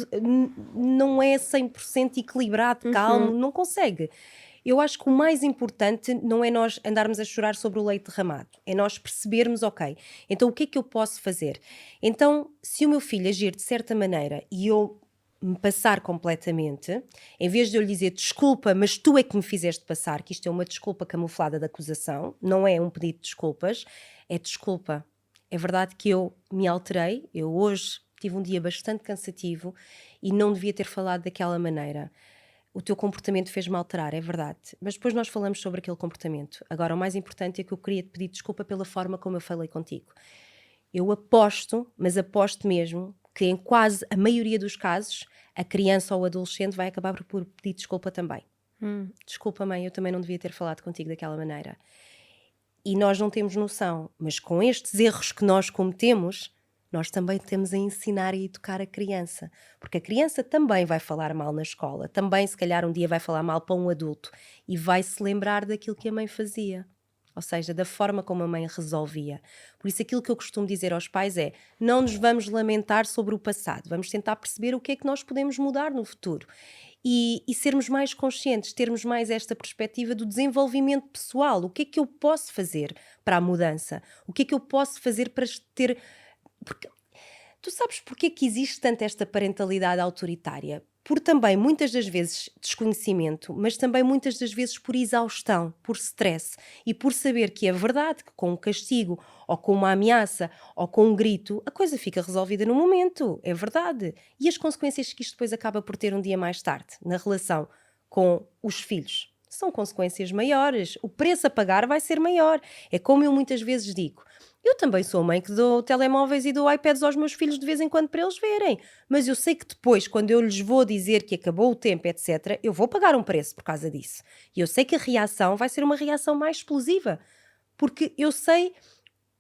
não é 100% equilibrado, calmo, não consegue. Eu acho que o mais importante não é nós andarmos a chorar sobre o leite derramado, é nós percebermos, ok, então o que é que eu posso fazer? Então, se o meu filho agir de certa maneira e eu me passar completamente, em vez de eu lhe dizer desculpa, mas tu é que me fizeste passar, que isto é uma desculpa camuflada de acusação, não é um pedido de desculpas, é desculpa. É verdade que eu me alterei, eu hoje tive um dia bastante cansativo e não devia ter falado daquela maneira. O teu comportamento fez-me alterar, é verdade. Mas depois nós falamos sobre aquele comportamento. Agora, o mais importante é que eu queria te pedir desculpa pela forma como eu falei contigo. Eu aposto, mas aposto mesmo, que em quase a maioria dos casos, a criança ou o adolescente vai acabar por pedir desculpa também. Desculpa, mãe, eu também não devia ter falado contigo daquela maneira. E nós não temos noção, mas com estes erros que nós cometemos, nós também temos a ensinar e educar a criança. Porque a criança também vai falar mal na escola, também se calhar um dia vai falar mal para um adulto e vai se lembrar daquilo que a mãe fazia. Ou seja, da forma como a mãe resolvia. Por isso aquilo que eu costumo dizer aos pais é, não nos vamos lamentar sobre o passado, vamos tentar perceber o que é que nós podemos mudar no futuro. E sermos mais conscientes, termos mais esta perspectiva do desenvolvimento pessoal. O que é que eu posso fazer para a mudança? O que é que eu posso fazer para ter... Porque tu sabes porque é que existe tanto esta parentalidade autoritária? Por também muitas das vezes desconhecimento, mas também muitas das vezes por exaustão, por stress e por saber que é verdade que com um castigo ou com uma ameaça ou com um grito a coisa fica resolvida no momento, é verdade. E as consequências que isto depois acaba por ter um dia mais tarde na relação com os filhos são consequências maiores, o preço a pagar vai ser maior. É como eu muitas vezes digo, eu também sou mãe que dou telemóveis e dou iPads aos meus filhos de vez em quando para eles verem, mas eu sei que depois, quando eu lhes vou dizer que acabou o tempo, etc., eu vou pagar um preço por causa disso. E eu sei que a reação vai ser uma reação mais explosiva, porque eu sei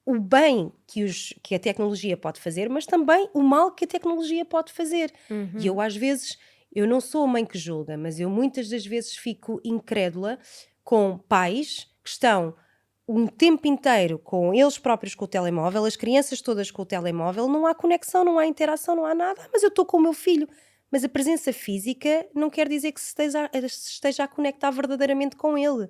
o bem que a tecnologia pode fazer, mas também o mal que a tecnologia pode fazer. E eu às vezes, eu não sou a mãe que julga, mas eu muitas das vezes fico incrédula com pais que estão um tempo inteiro com eles próprios com o telemóvel, as crianças todas com o telemóvel, não há conexão, não há interação, não há nada. Mas eu estou com o meu filho. Mas a presença física não quer dizer que se esteja a conectar verdadeiramente com ele.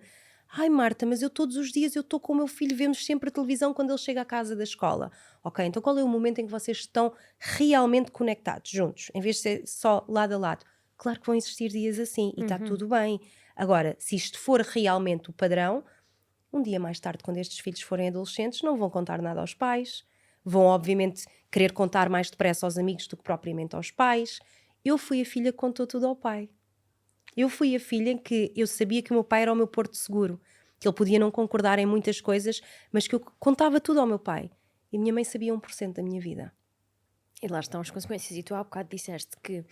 Ai Marta, mas eu todos os dias eu estou com o meu filho, vemos sempre a televisão quando ele chega à casa da escola. Ok, então qual é o momento em que vocês estão realmente conectados, juntos, em vez de ser só lado a lado? Claro que vão existir dias assim e está tudo bem. Agora, se isto for realmente o padrão, um dia mais tarde, quando estes filhos forem adolescentes, não vão contar nada aos pais, vão obviamente querer contar mais depressa aos amigos do que propriamente aos pais. Eu fui a filha que contou tudo ao pai. Eu fui a filha em que eu sabia que o meu pai era o meu porto seguro, que ele podia não concordar em muitas coisas, mas que eu contava tudo ao meu pai. E a minha mãe sabia 1% da minha vida. E lá estão as consequências. E tu há bocado disseste que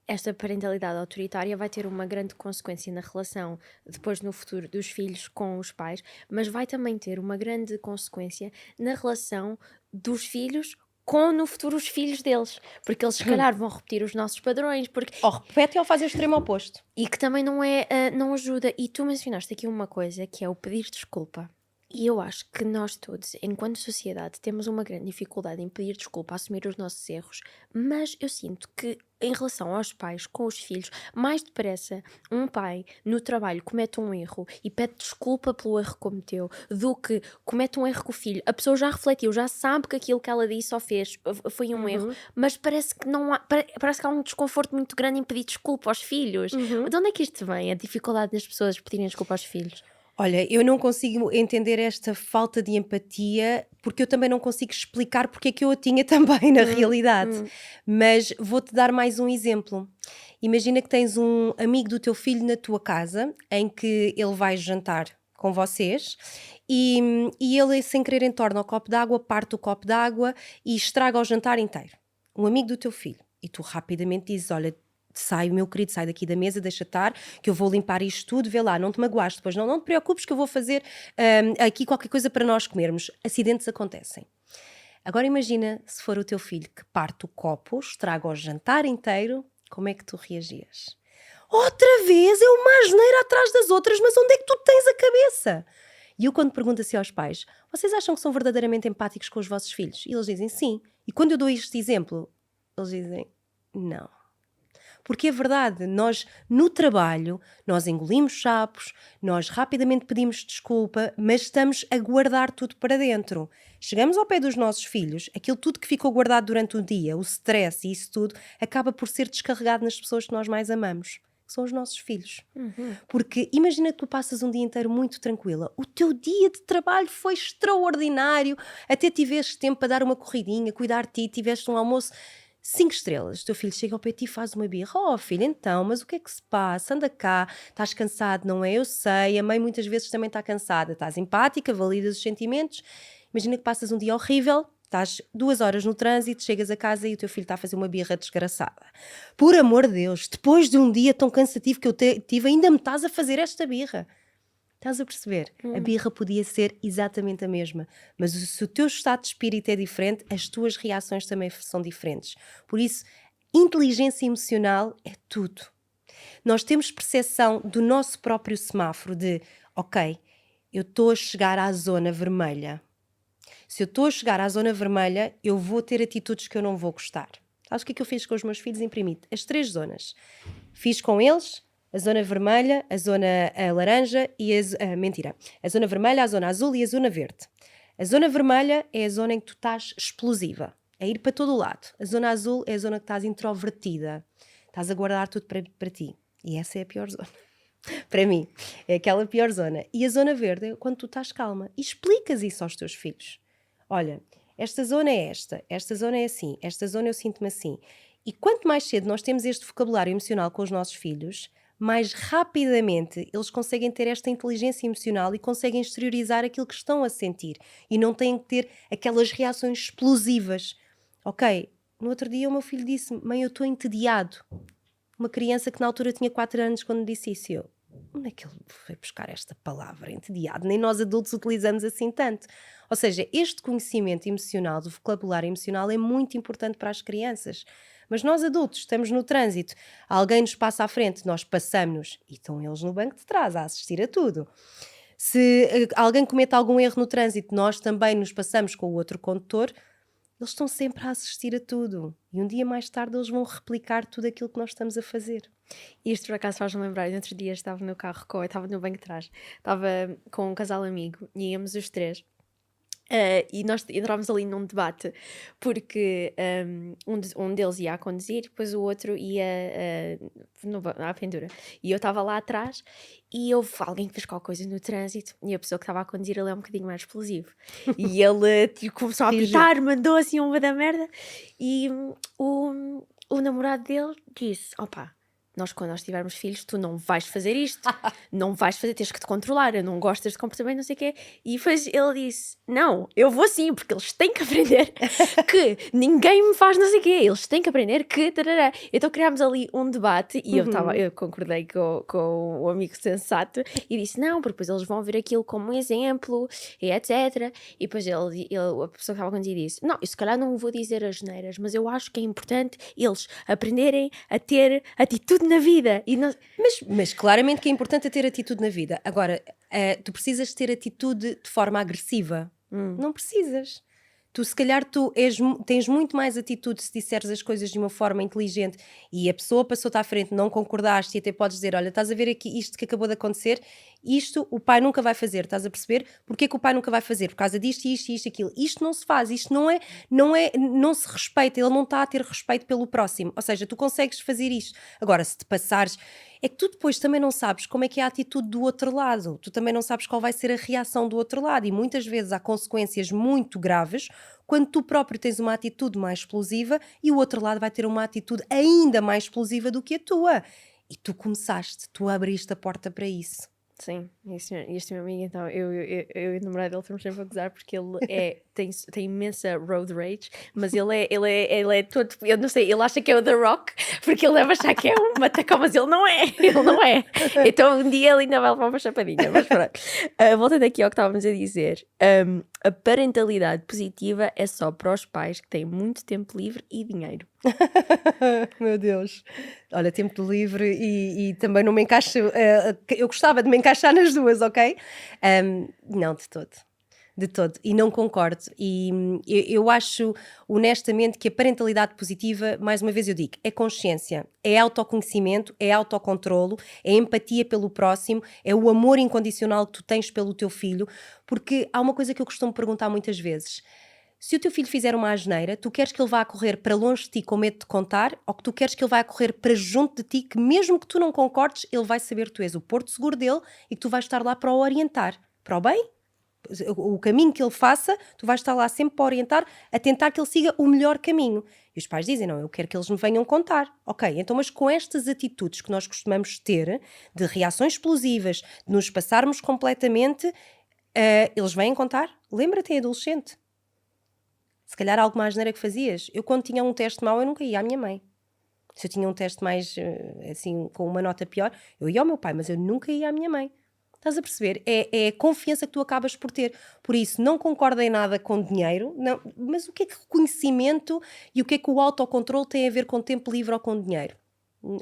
esta parentalidade autoritária vai ter uma grande consequência na relação depois no futuro dos filhos com os pais, mas vai também ter uma grande consequência na relação dos filhos com no futuro os filhos deles, porque eles se calhar vão repetir os nossos padrões, porque Ou repete ou faz o extremo oposto. e que também não ajuda. E tu mencionaste aqui uma coisa que é o pedir desculpa. E eu acho que nós todos, enquanto sociedade, temos uma grande dificuldade em pedir desculpa, assumir os nossos erros, mas eu sinto que, em relação aos pais com os filhos, mais depressa um pai no trabalho comete um erro e pede desculpa pelo erro que cometeu, do que comete um erro com o filho. A pessoa já refletiu, já sabe que aquilo que ela disse ou fez foi um erro, mas parece que não há, parece que há um desconforto muito grande em pedir desculpa aos filhos. De onde é que isto vem, a dificuldade das pessoas pedirem desculpa aos filhos? Olha, eu não consigo entender esta falta de empatia, porque eu também não consigo explicar porque é que eu a tinha também na realidade. Mas vou-te dar mais um exemplo. Imagina que tens um amigo do teu filho na tua casa, em que ele vai jantar com vocês e ele, sem querer, entorna o copo d'água, parte o copo d'água e estraga o jantar inteiro. Um amigo do teu filho. E tu rapidamente dizes, olha, sai, meu querido, sai daqui da mesa, deixa estar, que eu vou limpar isto tudo, vê lá, não te magoaste depois, não te preocupes que eu vou fazer aqui qualquer coisa para nós comermos. Acidentes acontecem. Agora imagina se for o teu filho que parte o copo, estraga o jantar inteiro, como é que tu reagias? Outra vez? É uma asneira atrás das outras, mas onde é que tu tens a cabeça? E eu quando pergunto assim aos pais, vocês acham que são verdadeiramente empáticos com os vossos filhos? E eles dizem sim. E quando eu dou este exemplo, eles dizem não. Porque é verdade, nós no trabalho, nós engolimos sapos, nós rapidamente pedimos desculpa, mas estamos a guardar tudo para dentro. Chegamos ao pé dos nossos filhos, aquilo tudo que ficou guardado durante o dia, o stress e isso tudo, acaba por ser descarregado nas pessoas que nós mais amamos, que são os nossos filhos. Porque imagina que tu passas um dia inteiro muito tranquila, o teu dia de trabalho foi extraordinário, até tiveste tempo para dar uma corridinha, cuidar de ti, tiveste um almoço 5 estrelas, o teu filho chega ao pé de ti e faz uma birra. Oh filho, então, mas o que é que se passa? Anda cá, estás cansado, não é? Eu sei, a mãe muitas vezes também está cansada. Estás empática, validas os sentimentos. Imagina que passas um dia horrível, estás 2 horas no trânsito, chegas a casa e o teu filho está a fazer uma birra desgraçada. Por amor de Deus, depois de um dia tão cansativo que eu tive, ainda me estás a fazer esta birra. Estás a perceber? A birra podia ser exatamente a mesma, mas se o teu estado de espírito é diferente, as tuas reações também são diferentes. Por isso, inteligência emocional é tudo. Nós temos percepção do nosso próprio semáforo de, ok, eu estou a chegar à zona vermelha. Se eu estou a chegar à zona vermelha, eu vou ter atitudes que eu não vou gostar. Sabes o que é que eu fiz com os meus filhos? Imprimi as 3 zonas. Fiz com eles a zona vermelha, a zona laranja e a zona vermelha, a zona azul e a zona verde. A zona vermelha é a zona em que tu estás explosiva, a ir para todo o lado. A zona azul é a zona que estás introvertida, estás a guardar tudo para ti. E essa é a pior zona. Para mim, é aquela pior zona. E a zona verde é quando tu estás calma. E explicas isso aos teus filhos. Olha, esta zona é esta zona é assim, esta zona eu sinto-me assim. E quanto mais cedo nós temos este vocabulário emocional com os nossos filhos, mais rapidamente eles conseguem ter esta inteligência emocional e conseguem exteriorizar aquilo que estão a sentir. E não têm que ter aquelas reações explosivas. Ok, no outro dia o meu filho disse, mãe, eu estou entediado. Uma criança que na altura tinha 4 anos quando me disse isso, eu, onde é que ele foi buscar esta palavra, entediado? Nem nós adultos utilizamos assim tanto. Ou seja, este conhecimento emocional, do vocabulário emocional é muito importante para as crianças. Mas nós adultos estamos no trânsito, alguém nos passa à frente, nós passamos-nos e estão eles no banco de trás a assistir a tudo. Se alguém comete algum erro no trânsito, nós também nos passamos com o outro condutor, eles estão sempre a assistir a tudo. E um dia mais tarde eles vão replicar tudo aquilo que nós estamos a fazer. Isto por acaso faz-me lembrar, no outro dia estava no carro, estava no banco de trás, estava com um casal amigo e íamos os 3. E nós entrávamos ali num debate porque um deles ia a conduzir, depois o outro ia à pendura. E eu estava lá atrás e houve alguém que fez qualquer coisa no trânsito e a pessoa que estava a conduzir ele é um bocadinho mais explosivo. E ele começou a apitar, mandou assim uma da merda. E o namorado dele disse: opa, quando nós tivermos filhos, tu não vais fazer isto, não vais fazer, tens que te controlar, eu não gosto deste comportamento, não sei o quê. E depois ele disse, não, eu vou sim, porque eles têm que aprender que ninguém me faz não sei o quê, eles têm que aprender que... Tarará. Então criámos ali um debate e eu concordei com o amigo sensato e disse, não, porque depois eles vão ver aquilo como um exemplo, e etc. E depois a pessoa que estava com ele disse, não, eu se calhar não vou dizer as neiras, mas eu acho que é importante eles aprenderem a ter atitude atitude na vida. E não... Mas claramente que é importante ter atitude na vida. Agora, tu precisas ter atitude de forma agressiva. Não precisas. Tu, se calhar, tens muito mais atitude se disseres as coisas de uma forma inteligente e a pessoa passou-te à frente, não concordaste e até podes dizer, olha, estás a ver aqui isto que acabou de acontecer, isto o pai nunca vai fazer, estás a perceber? Porquê que o pai nunca vai fazer? Por causa disto, isto, aquilo. Isto não se faz, isto não se respeita, ele não está a ter respeito pelo próximo. Ou seja, tu consegues fazer isto. Agora, se te passares... É que tu depois também não sabes como é que é a atitude do outro lado. Tu também não sabes qual vai ser a reação do outro lado. E muitas vezes há consequências muito graves quando tu próprio tens uma atitude mais explosiva e o outro lado vai ter uma atitude ainda mais explosiva do que a tua. E tu começaste, tu abriste a porta para isso. Sim, este meu amigo, então, eu e o namorado dele estamos sempre a gozar porque ele tem imensa road rage, mas ele é todo, eu não sei, ele acha que é o The Rock, porque ele deve achar que é um matacão, mas ele não é. Então um dia ele ainda vai levar uma chapadinha, mas pronto. Voltando aqui ao que estávamos a dizer, a parentalidade positiva é só para os pais que têm muito tempo livre e dinheiro. Meu Deus. Olha, tempo livre e também não me encaixo. Eu gostava de me encaixar nas duas, ok? Não, de todo. De todo. E não concordo. E eu acho, honestamente, que a parentalidade positiva, mais uma vez eu digo, é consciência, é autoconhecimento, é autocontrolo, é empatia pelo próximo, é o amor incondicional que tu tens pelo teu filho, porque há uma coisa que eu costumo perguntar muitas vezes. Se o teu filho fizer uma asneira, tu queres que ele vá a correr para longe de ti com medo de contar, ou que tu queres que ele vá a correr para junto de ti, que mesmo que tu não concordes, ele vai saber que tu és o porto seguro dele e que tu vais estar lá para o orientar, para o bem? O caminho que ele faça, tu vais estar lá sempre para orientar, a tentar que ele siga o melhor caminho. E os pais dizem, não, eu quero que eles me venham contar. Ok, então mas com estas atitudes que nós costumamos ter, de reações explosivas, de nos passarmos completamente, eles vêm contar? Lembra-te, é adolescente. Se calhar alguma asneira que fazias. Eu quando tinha um teste mau, eu nunca ia à minha mãe. Se eu tinha um teste mais, assim, com uma nota pior, eu ia ao meu pai, mas eu nunca ia à minha mãe. Estás a perceber? É a confiança que tu acabas por ter. Por isso, não concordo em nada com dinheiro, não, mas o que é que o conhecimento e o que é que o autocontrole tem a ver com tempo livre ou com dinheiro?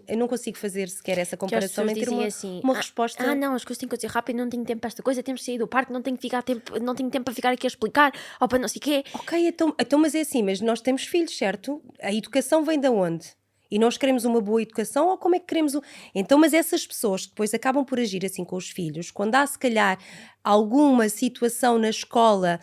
Eu não consigo fazer sequer essa comparação, nem ter uma resposta. Não, as coisas têm que acontecer rápido, não tenho tempo para esta coisa, temos que sair do parque, não tenho tempo para ficar aqui a explicar, ou para não sei o quê. Ok, então, mas é assim, mas nós temos filhos, certo? A educação vem de onde? E nós queremos uma boa educação ou como é que queremos... Então, mas essas pessoas que depois acabam por agir assim com os filhos, quando há se calhar alguma situação na escola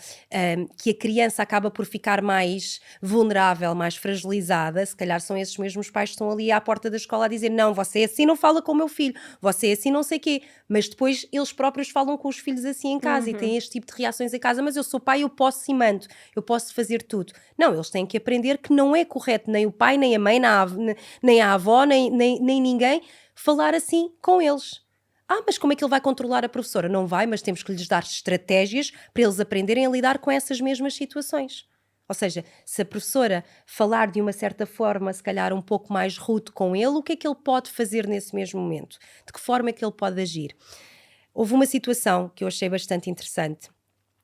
que a criança acaba por ficar mais vulnerável, mais fragilizada, se calhar são esses mesmos pais que estão ali à porta da escola a dizer não, você assim não fala com o meu filho, você assim não sei quê, mas depois eles próprios falam com os filhos assim em casa e têm este tipo de reações em casa, mas eu sou pai, eu posso e mando, eu posso fazer tudo. Não, eles têm que aprender que não é correto nem o pai, nem a mãe, nem a avó, nem ninguém falar assim com eles. Mas como é que ele vai controlar a professora? Não vai, mas temos que lhes dar estratégias para eles aprenderem a lidar com essas mesmas situações. Ou seja, se a professora falar de uma certa forma, se calhar um pouco mais rude com ele, o que é que ele pode fazer nesse mesmo momento? De que forma é que ele pode agir? Houve uma situação que eu achei bastante interessante.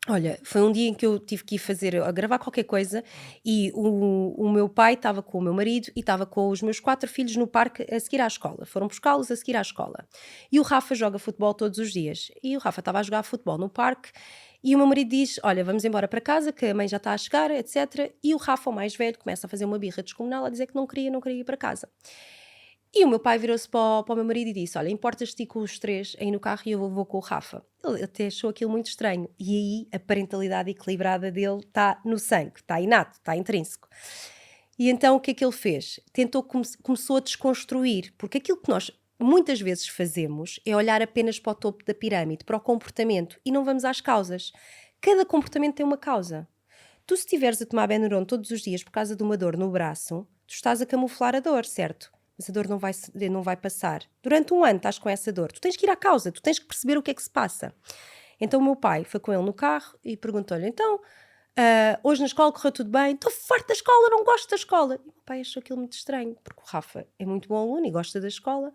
Olha, foi um dia em que eu tive que ir a gravar qualquer coisa e o meu pai estava com o meu marido e estava com os meus 4 filhos no parque a seguir à escola. Foram buscá-los a seguir à escola. E o Rafa joga futebol todos os dias. E o Rafa estava a jogar futebol no parque e o meu marido diz, olha, vamos embora para casa que a mãe já está a chegar, etc. E o Rafa, o mais velho, começa a fazer uma birra descomunal a dizer que não queria ir para casa. E o meu pai virou-se para o meu marido e disse, olha, importas-te com os 3 aí no carro e eu vou com o Rafa. Ele até achou aquilo muito estranho. E aí a parentalidade equilibrada dele está no sangue, está inato, está intrínseco. E então o que é que ele fez? Começou a desconstruir, porque aquilo que nós muitas vezes fazemos é olhar apenas para o topo da pirâmide, para o comportamento, e não vamos às causas. Cada comportamento tem uma causa. Tu, se estiveres a tomar Benuron todos os dias por causa de uma dor no braço, tu estás a camuflar a dor, certo? Mas a dor não vai passar. Durante um ano estás com essa dor. Tu tens que ir à causa, tu tens que perceber o que é que se passa. Então o meu pai foi com ele no carro e perguntou-lhe, então, hoje na escola correu tudo bem? Estou farto da escola, não gosto da escola. E o meu pai achou aquilo muito estranho, porque o Rafa é muito bom aluno e gosta da escola.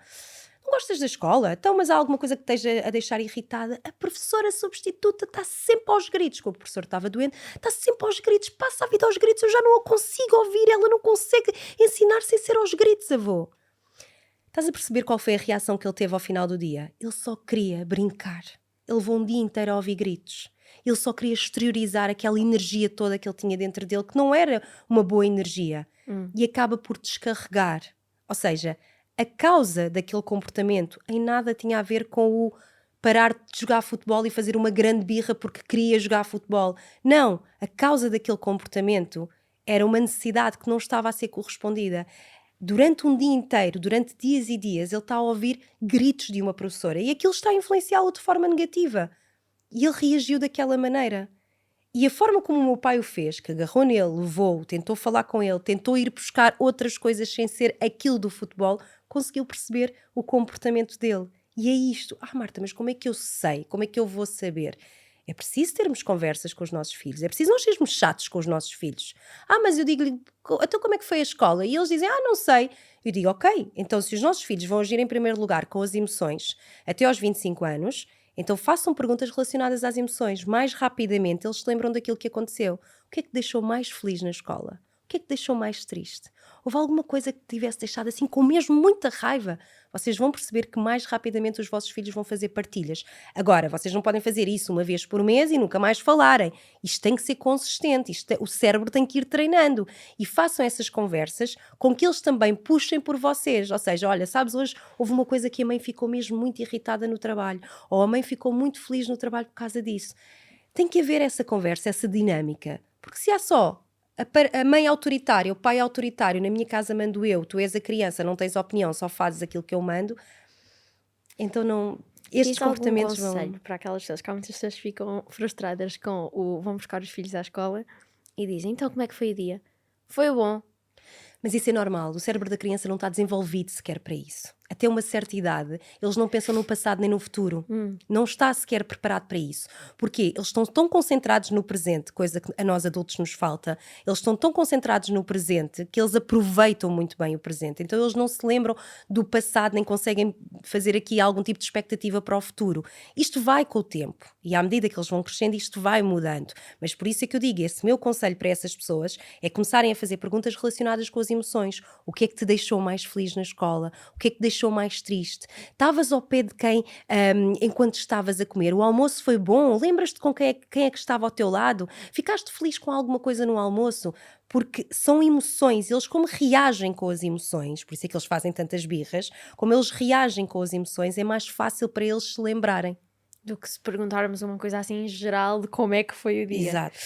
Não gostas da escola? Então, mas há alguma coisa que te esteja a deixar irritada? A professora substituta está sempre aos gritos, como o professor estava doente, está sempre aos gritos, passa a vida aos gritos, eu já não a consigo ouvir, ela não consegue ensinar sem ser aos gritos, avô. Estás a perceber qual foi a reação que ele teve ao final do dia? Ele só queria brincar. Ele levou um dia inteiro a ouvir gritos. Ele só queria exteriorizar aquela energia toda que ele tinha dentro dele, que não era uma boa energia. E acaba por descarregar. Ou seja, a causa daquele comportamento em nada tinha a ver com o parar de jogar futebol e fazer uma grande birra porque queria jogar futebol. Não, a causa daquele comportamento era uma necessidade que não estava a ser correspondida. Durante um dia inteiro, durante dias e dias, ele está a ouvir gritos de uma professora e aquilo está a influenciá-lo de forma negativa. E ele reagiu daquela maneira. E a forma como o meu pai o fez, que agarrou nele, levou-o, tentou falar com ele, tentou ir buscar outras coisas sem ser aquilo do futebol, conseguiu perceber o comportamento dele. E é isto. Marta, mas como é que eu sei? Como é que eu vou saber? É preciso termos conversas com os nossos filhos. É preciso nós sermos chatos com os nossos filhos. Mas eu digo-lhe, então como é que foi a escola? E eles dizem, não sei. Eu digo, ok, então se os nossos filhos vão agir em primeiro lugar com as emoções até aos 25 anos, então façam perguntas relacionadas às emoções. Mais rapidamente eles se lembram daquilo que aconteceu. O que é que te deixou mais feliz na escola? O que é que te deixou mais triste? Houve alguma coisa que te tivesse deixado assim com mesmo muita raiva? Vocês vão perceber que mais rapidamente os vossos filhos vão fazer partilhas. Agora, vocês não podem fazer isso uma vez por mês e nunca mais falarem. Isto tem que ser consistente, o cérebro tem que ir treinando. E façam essas conversas com que eles também puxem por vocês. Ou seja, olha, sabes, hoje houve uma coisa que a mãe ficou mesmo muito irritada no trabalho, ou a mãe ficou muito feliz no trabalho por causa disso. Tem que haver essa conversa, essa dinâmica. Porque se há só a mãe autoritária, o pai autoritário, na minha casa mando eu, tu és a criança, não tens opinião, só fazes aquilo que eu mando, então não. Estes Tens algum comportamentos conselho vão. para aquelas pessoas que há muitas pessoas que ficam frustradas com vão buscar os filhos à escola e dizem, então como é que foi o dia? Foi bom. Mas isso é normal, o cérebro da criança não está desenvolvido sequer para isso. Até uma certa idade, eles não pensam no passado nem no futuro. Não está sequer preparado para isso. Porque eles estão tão concentrados no presente, coisa que a nós adultos nos falta, eles estão tão concentrados no presente que eles aproveitam muito bem o presente. Então eles não se lembram do passado nem conseguem fazer aqui algum tipo de expectativa para o futuro. Isto vai com o tempo e à medida que eles vão crescendo isto vai mudando. Mas por isso é que eu digo, esse meu conselho para essas pessoas é começarem a fazer perguntas relacionadas com as emoções. O que é que te deixou mais feliz na escola? O que é que te deixou mais triste? Estavas ao pé de quem enquanto estavas a comer? O almoço foi bom? Lembras-te com quem é que estava ao teu lado? Ficaste feliz com alguma coisa no almoço? Porque são emoções, eles como reagem com as emoções, por isso é que eles fazem tantas birras, como eles reagem com as emoções é mais fácil para eles se lembrarem. Do que se perguntarmos uma coisa assim em geral de como é que foi o dia. Exato.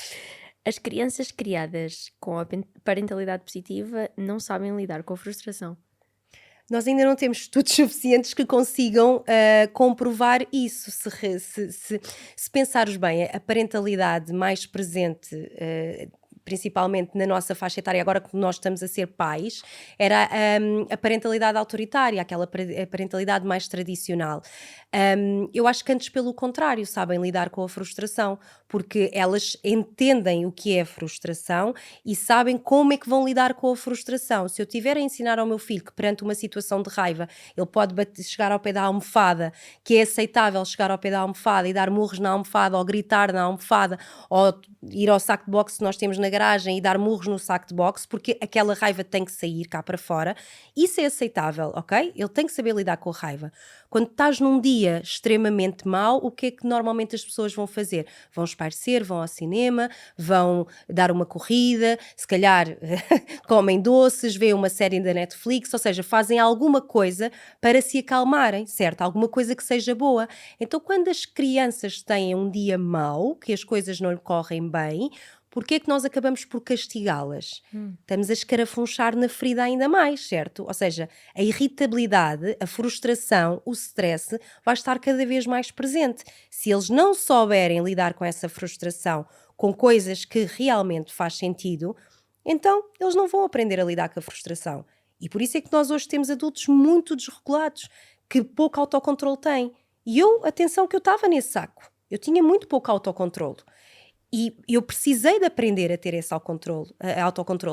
As crianças criadas com a parentalidade positiva não sabem lidar com a frustração. Nós ainda não temos estudos suficientes que consigam comprovar isso. Se pensares bem, a parentalidade mais presente, principalmente na nossa faixa etária, agora que nós estamos a ser pais, era a parentalidade autoritária, aquela parentalidade mais tradicional. Eu acho que antes, pelo contrário, sabem lidar com a frustração, porque elas entendem o que é a frustração e sabem como é que vão lidar com a frustração. Se eu tiver a ensinar ao meu filho que perante uma situação de raiva ele pode chegar ao pé da almofada, que é aceitável chegar ao pé da almofada e dar murros na almofada ou gritar na almofada ou ir ao saco de boxe que nós temos na garagem e dar murros no saco de boxe, porque aquela raiva tem que sair cá para fora, isso é aceitável, ok? Ele tem que saber lidar com a raiva. Quando estás num dia extremamente mau, o que é que normalmente as pessoas vão fazer? Vão espairecer, vão ao cinema, vão dar uma corrida, se calhar comem doces, veem uma série da Netflix, ou seja, fazem alguma coisa para se acalmarem, certo? Alguma coisa que seja boa. Então, quando as crianças têm um dia mau, que as coisas não lhe correm bem, porquê é que nós acabamos por castigá-las? Estamos a escarafunchar na ferida ainda mais, certo? Ou seja, a irritabilidade, a frustração, o stress vai estar cada vez mais presente. Se eles não souberem lidar com essa frustração, com coisas que realmente faz sentido, então eles não vão aprender a lidar com a frustração. E por isso é que nós hoje temos adultos muito desregulados, que pouco autocontrole têm. E atenção que eu estava nesse saco. Eu tinha muito pouco autocontrole. E eu precisei de aprender a ter esse autocontrole.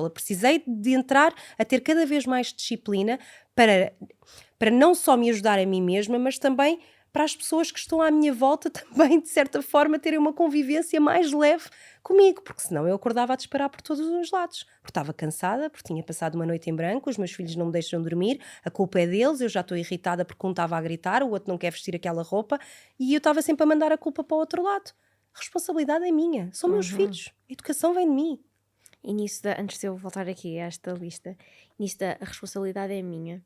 Eu precisei de entrar a ter cada vez mais disciplina para não só me ajudar a mim mesma, mas também para as pessoas que estão à minha volta também, de certa forma, terem uma convivência mais leve comigo, porque senão eu acordava a disparar por todos os lados. Porque estava cansada, porque tinha passado uma noite em branco, os meus filhos não me deixam dormir, a culpa é deles, eu já estou irritada porque um estava a gritar, o outro não quer vestir aquela roupa, e eu estava sempre a mandar a culpa para o outro lado. A responsabilidade é minha, são meus filhos, a educação vem de mim. E nisso, antes de eu voltar aqui a esta lista, nisso da a responsabilidade é minha,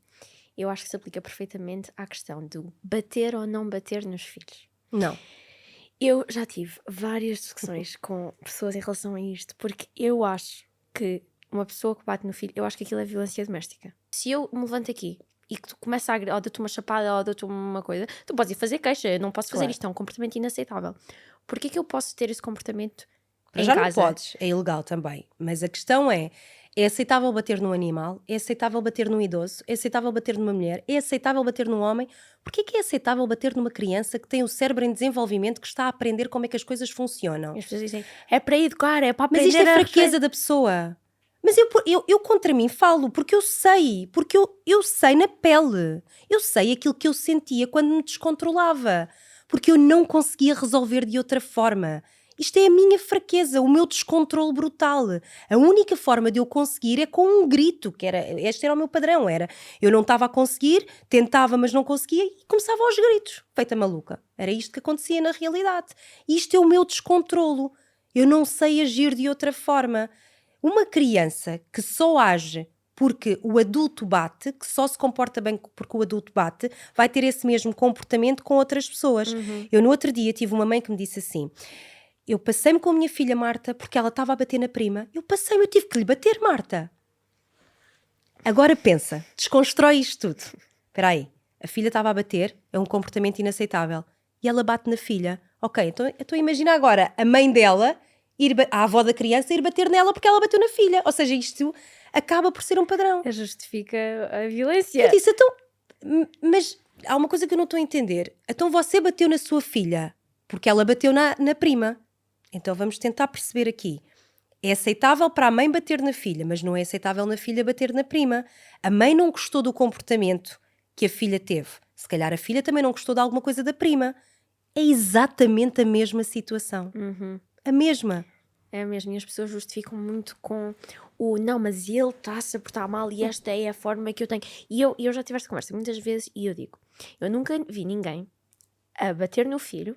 eu acho que se aplica perfeitamente à questão de bater ou não bater nos filhos. Não. Eu já tive várias discussões com pessoas em relação a isto, porque eu acho que uma pessoa que bate no filho, eu acho que aquilo é violência doméstica. Se eu me levanto aqui e que tu começas a ou dou-te uma chapada ou dou-te uma coisa, tu podes ir fazer queixa, eu não posso fazer Claro. isto, é um comportamento inaceitável. Porquê que eu posso ter esse comportamento Para em já casa? não podes, é ilegal também. Mas a questão é aceitável bater num animal? É aceitável bater num idoso? É aceitável bater numa mulher? É aceitável bater num homem? Porquê que é aceitável bater numa criança que tem o cérebro em desenvolvimento, que está a aprender como é que as coisas funcionam? E as pessoas dizem, é para educar, é para Mas aprender isto é a fraqueza da pessoa. Mas eu contra mim falo, porque eu sei na pele. Eu sei aquilo que eu sentia quando me descontrolava. Porque eu não conseguia resolver de outra forma. Isto é a minha fraqueza, o meu descontrole brutal. A única forma de eu conseguir é com um grito, este era o meu padrão, eu não estava a conseguir, tentava mas não conseguia e começava aos gritos, feita maluca. Era isto que acontecia na realidade. Isto é o meu descontrolo. Eu não sei agir de outra forma. Uma criança que só age porque o adulto bate, que só se comporta bem porque o adulto bate, vai ter esse mesmo comportamento com outras pessoas. Eu no outro dia tive uma mãe que me disse assim: eu passei-me com a minha filha Marta porque ela estava a bater na prima. Eu tive que lhe bater, Marta. Agora pensa, desconstrói isto tudo. Espera aí, a filha estava a bater, é um comportamento inaceitável. E ela bate na filha. Ok, então imagina agora a mãe dela, a avó da criança, ir bater nela porque ela bateu na filha. Ou seja, isto acaba por ser um padrão. Justifica a violência. Eu disse, então, mas há uma coisa que eu não estou a entender. Então você bateu na sua filha porque ela bateu na prima. Então vamos tentar perceber aqui. É aceitável para a mãe bater na filha, mas não é aceitável na filha bater na prima. A mãe não gostou do comportamento que a filha teve. Se calhar a filha também não gostou de alguma coisa da prima. É exatamente a mesma situação. A mesma. É mesmo, e as pessoas justificam muito com o não, mas ele está-se a portar mal e esta é a forma que eu tenho. E eu já tive esta conversa muitas vezes e eu digo, eu nunca vi ninguém a bater no filho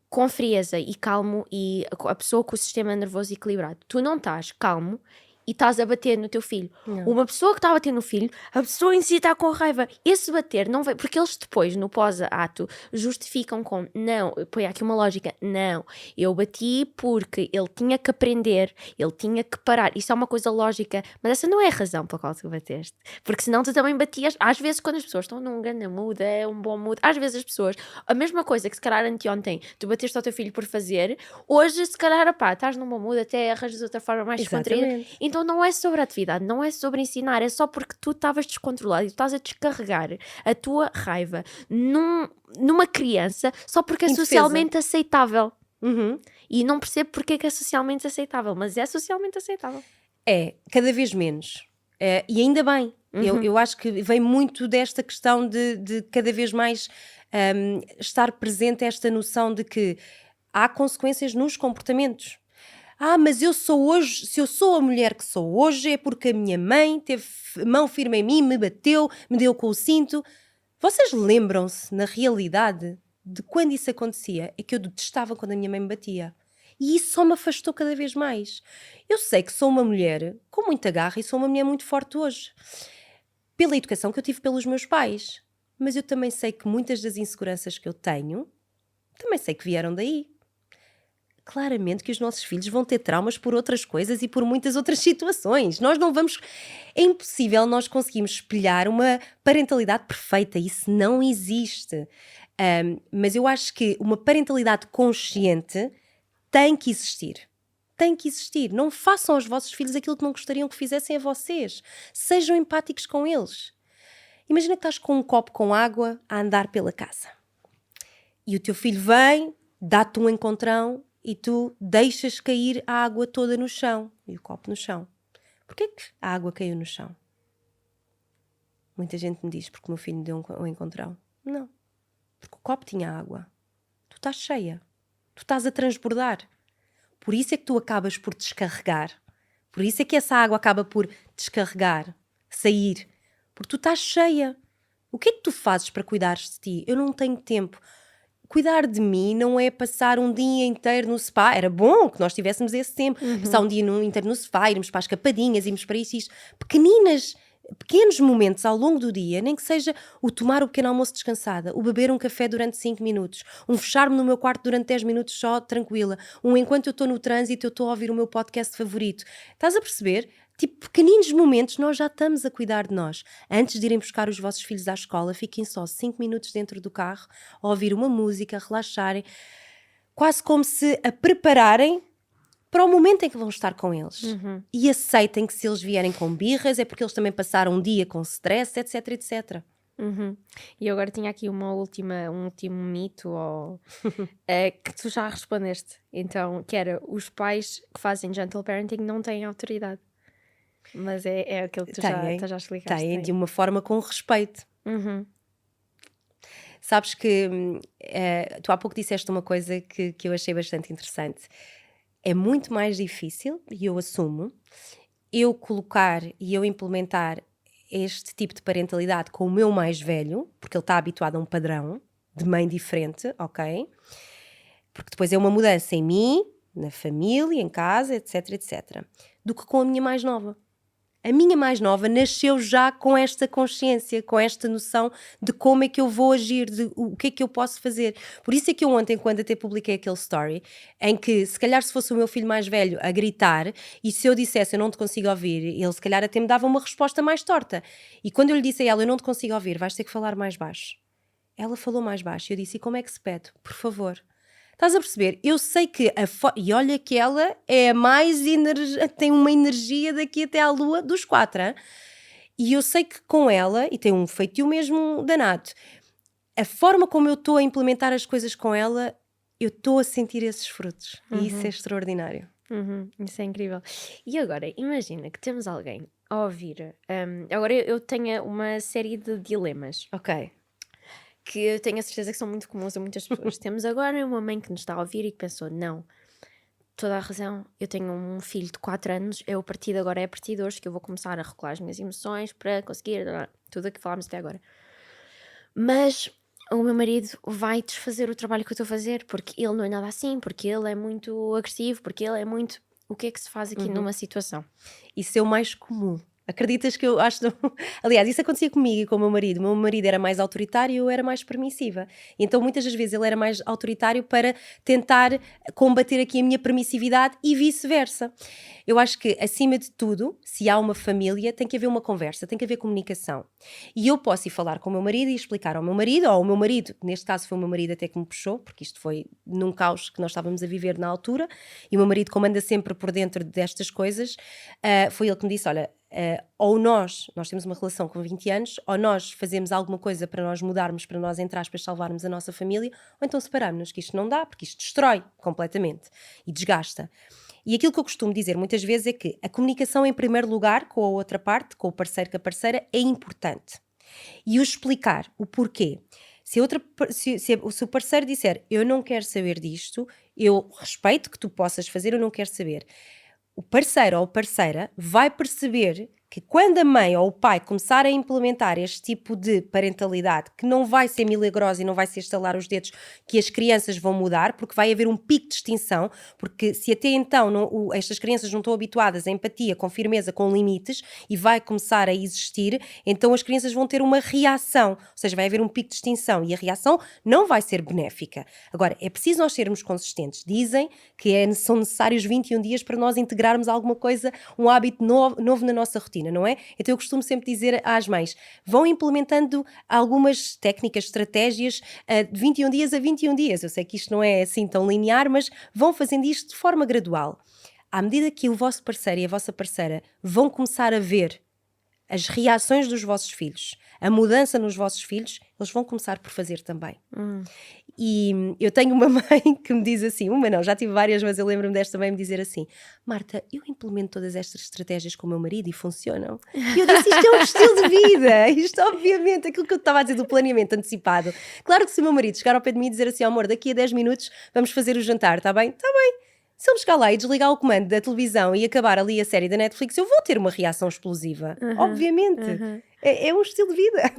com frieza e calmo e a pessoa com o sistema nervoso equilibrado. Tu não estás calmo e estás a bater no teu filho. Não. Uma pessoa que está a bater no filho, a pessoa em si está com raiva. Esse bater não vai... Porque eles depois, no pós-ato, justificam com não, põe aqui uma lógica, não, eu bati porque ele tinha que aprender, ele tinha que parar. Isso é uma coisa lógica, mas essa não é a razão pela qual tu bateste. Porque senão tu também batias. Às vezes, quando as pessoas estão num grande mood, é um bom mood, às vezes as pessoas, a mesma coisa que se calhar anteontem tu bateste ao teu filho por fazer, hoje se calhar, pá, estás num bom mood, até arranjas de outra forma mais descontraída. Então não é sobre a atividade, não é sobre ensinar, é só porque tu estavas descontrolado e tu estás a descarregar a tua raiva numa criança só porque é Indefesa. Socialmente aceitável. Uhum. E não percebo porque é que é socialmente aceitável, mas é socialmente aceitável. É, cada vez menos. E ainda bem. Eu acho que vem muito desta questão de cada vez mais estar presente esta noção de que há consequências nos comportamentos. Mas eu sou hoje, se eu sou a mulher que sou hoje, é porque a minha mãe teve mão firme em mim, me bateu, me deu com o cinto. Vocês lembram-se, na realidade, de quando isso acontecia? É que eu detestava quando a minha mãe me batia. E isso só me afastou cada vez mais. Eu sei que sou uma mulher com muita garra e sou uma mulher muito forte hoje. Pela educação que eu tive pelos meus pais. Mas eu também sei que muitas das inseguranças que eu tenho, também sei que vieram daí. Claramente que os nossos filhos vão ter traumas por outras coisas e por muitas outras situações. Nós não vamos... É impossível nós conseguirmos espelhar uma parentalidade perfeita. Isso não existe. Mas eu acho que uma parentalidade consciente tem que existir. Tem que existir. Não façam aos vossos filhos aquilo que não gostariam que fizessem a vocês. Sejam empáticos com eles. Imagina que estás com um copo com água a andar pela casa. E o teu filho vem, dá-te um encontrão e tu deixas cair a água toda no chão. E o copo no chão. Porquê que a água caiu no chão? Muita gente me diz, porque o meu filho me deu um encontrão. Não. Porque o copo tinha água. Tu estás cheia. Tu estás a transbordar. Por isso é que tu acabas por descarregar. Por isso é que essa água acaba por descarregar, sair. Porque tu estás cheia. O que é que tu fazes para cuidares de ti? Eu não tenho tempo. Cuidar de mim não é passar um dia inteiro no spa. Era bom que nós tivéssemos esse tempo. Passar um dia inteiro no spa, irmos para as capadinhas, irmos para isso e isto. Pequenos momentos ao longo do dia, nem que seja o tomar o pequeno almoço descansada, o beber um café durante 5 minutos, um fechar-me no meu quarto durante 10 minutos só tranquila, enquanto eu estou no trânsito eu estou a ouvir o meu podcast favorito. Estás a perceber? Tipo, pequeninos momentos, nós já estamos a cuidar de nós. Antes de irem buscar os vossos filhos à escola, fiquem só 5 minutos dentro do carro, a ouvir uma música, a relaxarem, quase como se a prepararem para o momento em que vão estar com eles. E aceitem que se eles vierem com birras é porque eles também passaram um dia com stress, etc, etc. E eu agora tinha aqui um último mito que tu já respondeste. Então, que era, os pais que fazem gentle parenting não têm autoridade. Mas é aquilo que tu já explicaste. Têm, de uma forma com respeito. Sabes que tu há pouco disseste uma coisa que eu achei bastante interessante. É muito mais difícil, e eu assumo, eu colocar e eu implementar este tipo de parentalidade com o meu mais velho, porque ele está habituado a um padrão de mãe diferente, ok? Porque depois é uma mudança em mim, na família, em casa, etc, etc. Do que com a minha mais nova. A minha mais nova nasceu já com esta consciência, com esta noção de como é que eu vou agir, de o que é que eu posso fazer. Por isso é que eu ontem, quando até publiquei aquele story, em que se calhar se fosse o meu filho mais velho a gritar, e se eu dissesse eu não te consigo ouvir, ele se calhar até me dava uma resposta mais torta. E quando eu lhe disse a ela eu não te consigo ouvir, vais ter que falar mais baixo. Ela falou mais baixo e eu disse, e como é que se pede? Por favor. Estás a perceber? Eu sei que e olha que ela é a mais tem uma energia daqui até à lua dos 4, hein? E eu sei que com ela, e tem um feitio mesmo danado, a forma como eu estou a implementar as coisas com ela, eu estou a sentir esses frutos. E isso é extraordinário. Isso é incrível. E agora, imagina que temos alguém a ouvir. Agora eu tenho uma série de dilemas. Ok. Que eu tenho a certeza que são muito comuns a muitas pessoas. Temos agora uma mãe que nos está a ouvir e que pensou, não, toda a razão, eu tenho um filho de 4 anos, é a partir de agora, é a partir de hoje que eu vou começar a regular as minhas emoções para conseguir tudo o que falámos até agora. Mas o meu marido vai desfazer o trabalho que eu estou a fazer, porque ele não é nada assim, porque ele é muito agressivo, porque ele é muito... O que é que se faz aqui numa situação? Isso é o mais comum. Acreditas que eu acho... Aliás, isso acontecia comigo e com o meu marido. O meu marido era mais autoritário e eu era mais permissiva. Então, muitas das vezes, ele era mais autoritário para tentar combater aqui a minha permissividade e vice-versa. Eu acho que, acima de tudo, se há uma família, tem que haver uma conversa, tem que haver comunicação. E eu posso ir falar com o meu marido e explicar ao meu marido, ou o meu marido, neste caso foi o meu marido até que me puxou, porque isto foi num caos que nós estávamos a viver na altura, e o meu marido, como anda sempre por dentro destas coisas, foi ele que me disse, olha, ou nós temos uma relação com 20 anos, ou nós fazemos alguma coisa para nós mudarmos, para nós, entre aspas, salvarmos a nossa família, ou então separarmos-nos, que isto não dá, porque isto destrói completamente e desgasta. E aquilo que eu costumo dizer muitas vezes é que a comunicação em primeiro lugar com a outra parte, com o parceiro, com a parceira, é importante. E o explicar o porquê. Se o parceiro disser, eu não quero saber disto, eu respeito que tu possas fazer, eu não quero saber. O parceiro ou a parceira vai perceber que quando a mãe ou o pai começar a implementar este tipo de parentalidade, que não vai ser milagrosa e não vai ser estalar os dedos que as crianças vão mudar, porque vai haver um pico de extinção, porque se até então estas crianças não estão habituadas a empatia, com firmeza, com limites, e vai começar a existir, então as crianças vão ter uma reação, ou seja, vai haver um pico de extinção e a reação não vai ser benéfica. Agora, é preciso nós sermos consistentes. Dizem que são necessários 21 dias para nós integrarmos alguma coisa, um hábito novo na nossa rotina. Não é? Então eu costumo sempre dizer às mães, vão implementando algumas técnicas, estratégias de 21 dias a 21 dias. Eu sei que isto não é assim tão linear, mas vão fazendo isto de forma gradual. À medida que o vosso parceiro e a vossa parceira vão começar a ver as reações dos vossos filhos, a mudança nos vossos filhos, eles vão começar por fazer também. E eu tenho uma mãe que me diz assim, uma não, já tive várias, mas eu lembro-me desta mãe me dizer assim: Marta, eu implemento todas estas estratégias com o meu marido e funcionam. E eu disse, isto é um estilo de vida, isto obviamente, aquilo que eu estava a dizer do planeamento antecipado. Claro que se o meu marido chegar ao pé de mim e dizer assim, amor, daqui a 10 minutos vamos fazer o jantar, está bem? Está bem. Se ele chegar lá e desligar o comando da televisão e acabar ali a série da Netflix, eu vou ter uma reação explosiva, obviamente. É um estilo de vida.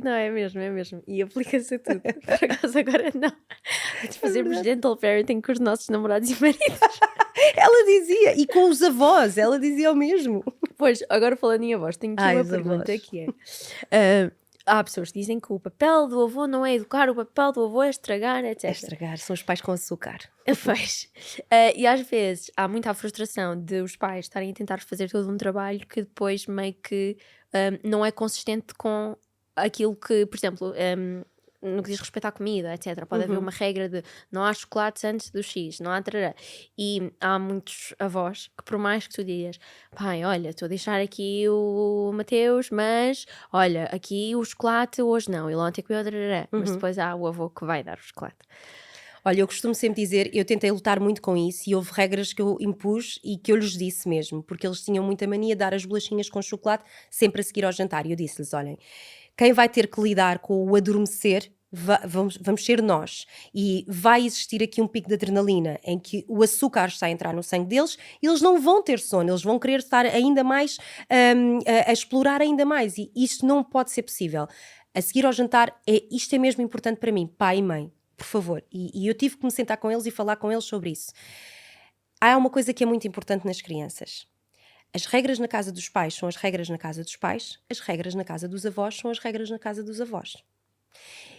Não, é mesmo. E aplica-se a tudo. Por acaso agora não. Fazermos gentle parenting com os nossos namorados e maridos. Ela dizia, e com os avós, ela dizia o mesmo. Pois, agora falando em avós, tenho aqui uma pergunta que é... há pessoas que dizem que o papel do avô não é educar, o papel do avô é estragar, etc. É estragar, são os pais com açúcar. Pois. E às vezes há muita frustração de os pais estarem a tentar fazer todo um trabalho que depois meio que não é consistente com aquilo que, por exemplo, no que diz respeito à comida, etc. Pode haver uma regra de não há chocolates antes do X, não há tarará. E há muitos avós que, por mais que tu digas, pai, olha, estou a deixar aqui o Mateus, mas olha, aqui o chocolate hoje não, ele ontem comeu tarará. Mas depois há o avô que vai dar o chocolate. Olha, eu costumo sempre dizer, eu tentei lutar muito com isso e houve regras que eu impus e que eu lhes disse mesmo, porque eles tinham muita mania de dar as bolachinhas com chocolate sempre a seguir ao jantar. E eu disse-lhes, olhem, quem vai ter que lidar com o adormecer vamos ser nós, e vai existir aqui um pico de adrenalina em que o açúcar está a entrar no sangue deles e eles não vão ter sono, eles vão querer estar ainda mais a explorar ainda mais, e isto não pode ser possível. A seguir ao jantar, isto é mesmo importante para mim, pai e mãe, por favor, e eu tive que me sentar com eles e falar com eles sobre isso. Há uma coisa que é muito importante nas crianças. As regras na casa dos pais são as regras na casa dos pais, as regras na casa dos avós são as regras na casa dos avós.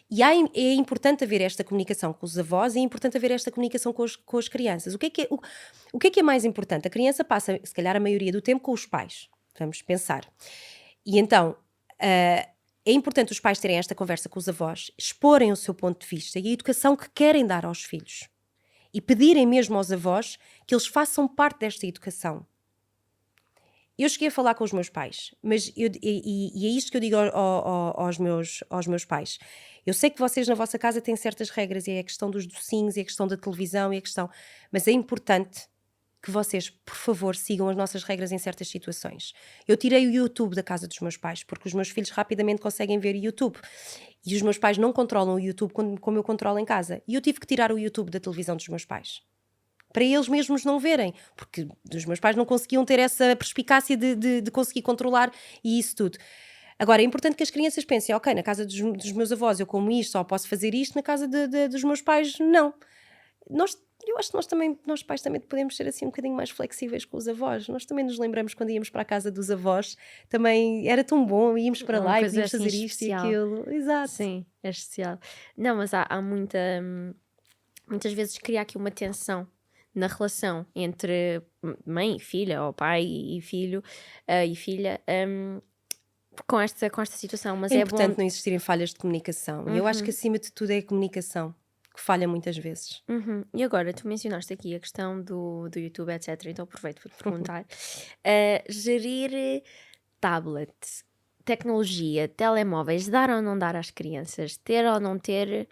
E é importante haver esta comunicação com os avós e é importante haver esta comunicação com as crianças. O que é mais importante? A criança passa, se calhar, a maioria do tempo com os pais. Vamos pensar. E então, é importante os pais terem esta conversa com os avós, exporem o seu ponto de vista e a educação que querem dar aos filhos. E pedirem mesmo aos avós que eles façam parte desta educação. Eu cheguei a falar com os meus pais, mas e é isto que eu digo aos meus pais. Eu sei que vocês na vossa casa têm certas regras, e é a questão dos docinhos, e a questão da televisão, mas é importante que vocês, por favor, sigam as nossas regras em certas situações. Eu tirei o YouTube da casa dos meus pais, porque os meus filhos rapidamente conseguem ver YouTube. E os meus pais não controlam o YouTube como eu controlo em casa. E eu tive que tirar o YouTube da televisão dos meus pais, para eles mesmos não verem, porque os meus pais não conseguiam ter essa perspicácia de conseguir controlar e isso tudo. Agora, é importante que as crianças pensem, ok, na casa dos meus avós eu como isto, ou posso fazer isto, na casa dos meus pais, não. Eu acho que nós pais também podemos ser assim um bocadinho mais flexíveis com os avós. Nós também nos lembramos quando íamos para a casa dos avós, também era tão bom, íamos para lá e podíamos fazer isto especial. E aquilo. Exato. Sim, é especial. Não, mas há muitas vezes cria aqui uma tensão na relação entre mãe e filha, ou pai e filho e filha, com esta situação. Mas é importante não existirem falhas de comunicação. E eu acho que acima de tudo é a comunicação que falha muitas vezes. E agora, tu mencionaste aqui a questão do YouTube, etc. Então aproveito para te perguntar. Gerir tablet, tecnologia, telemóveis, dar ou não dar às crianças, ter ou não ter...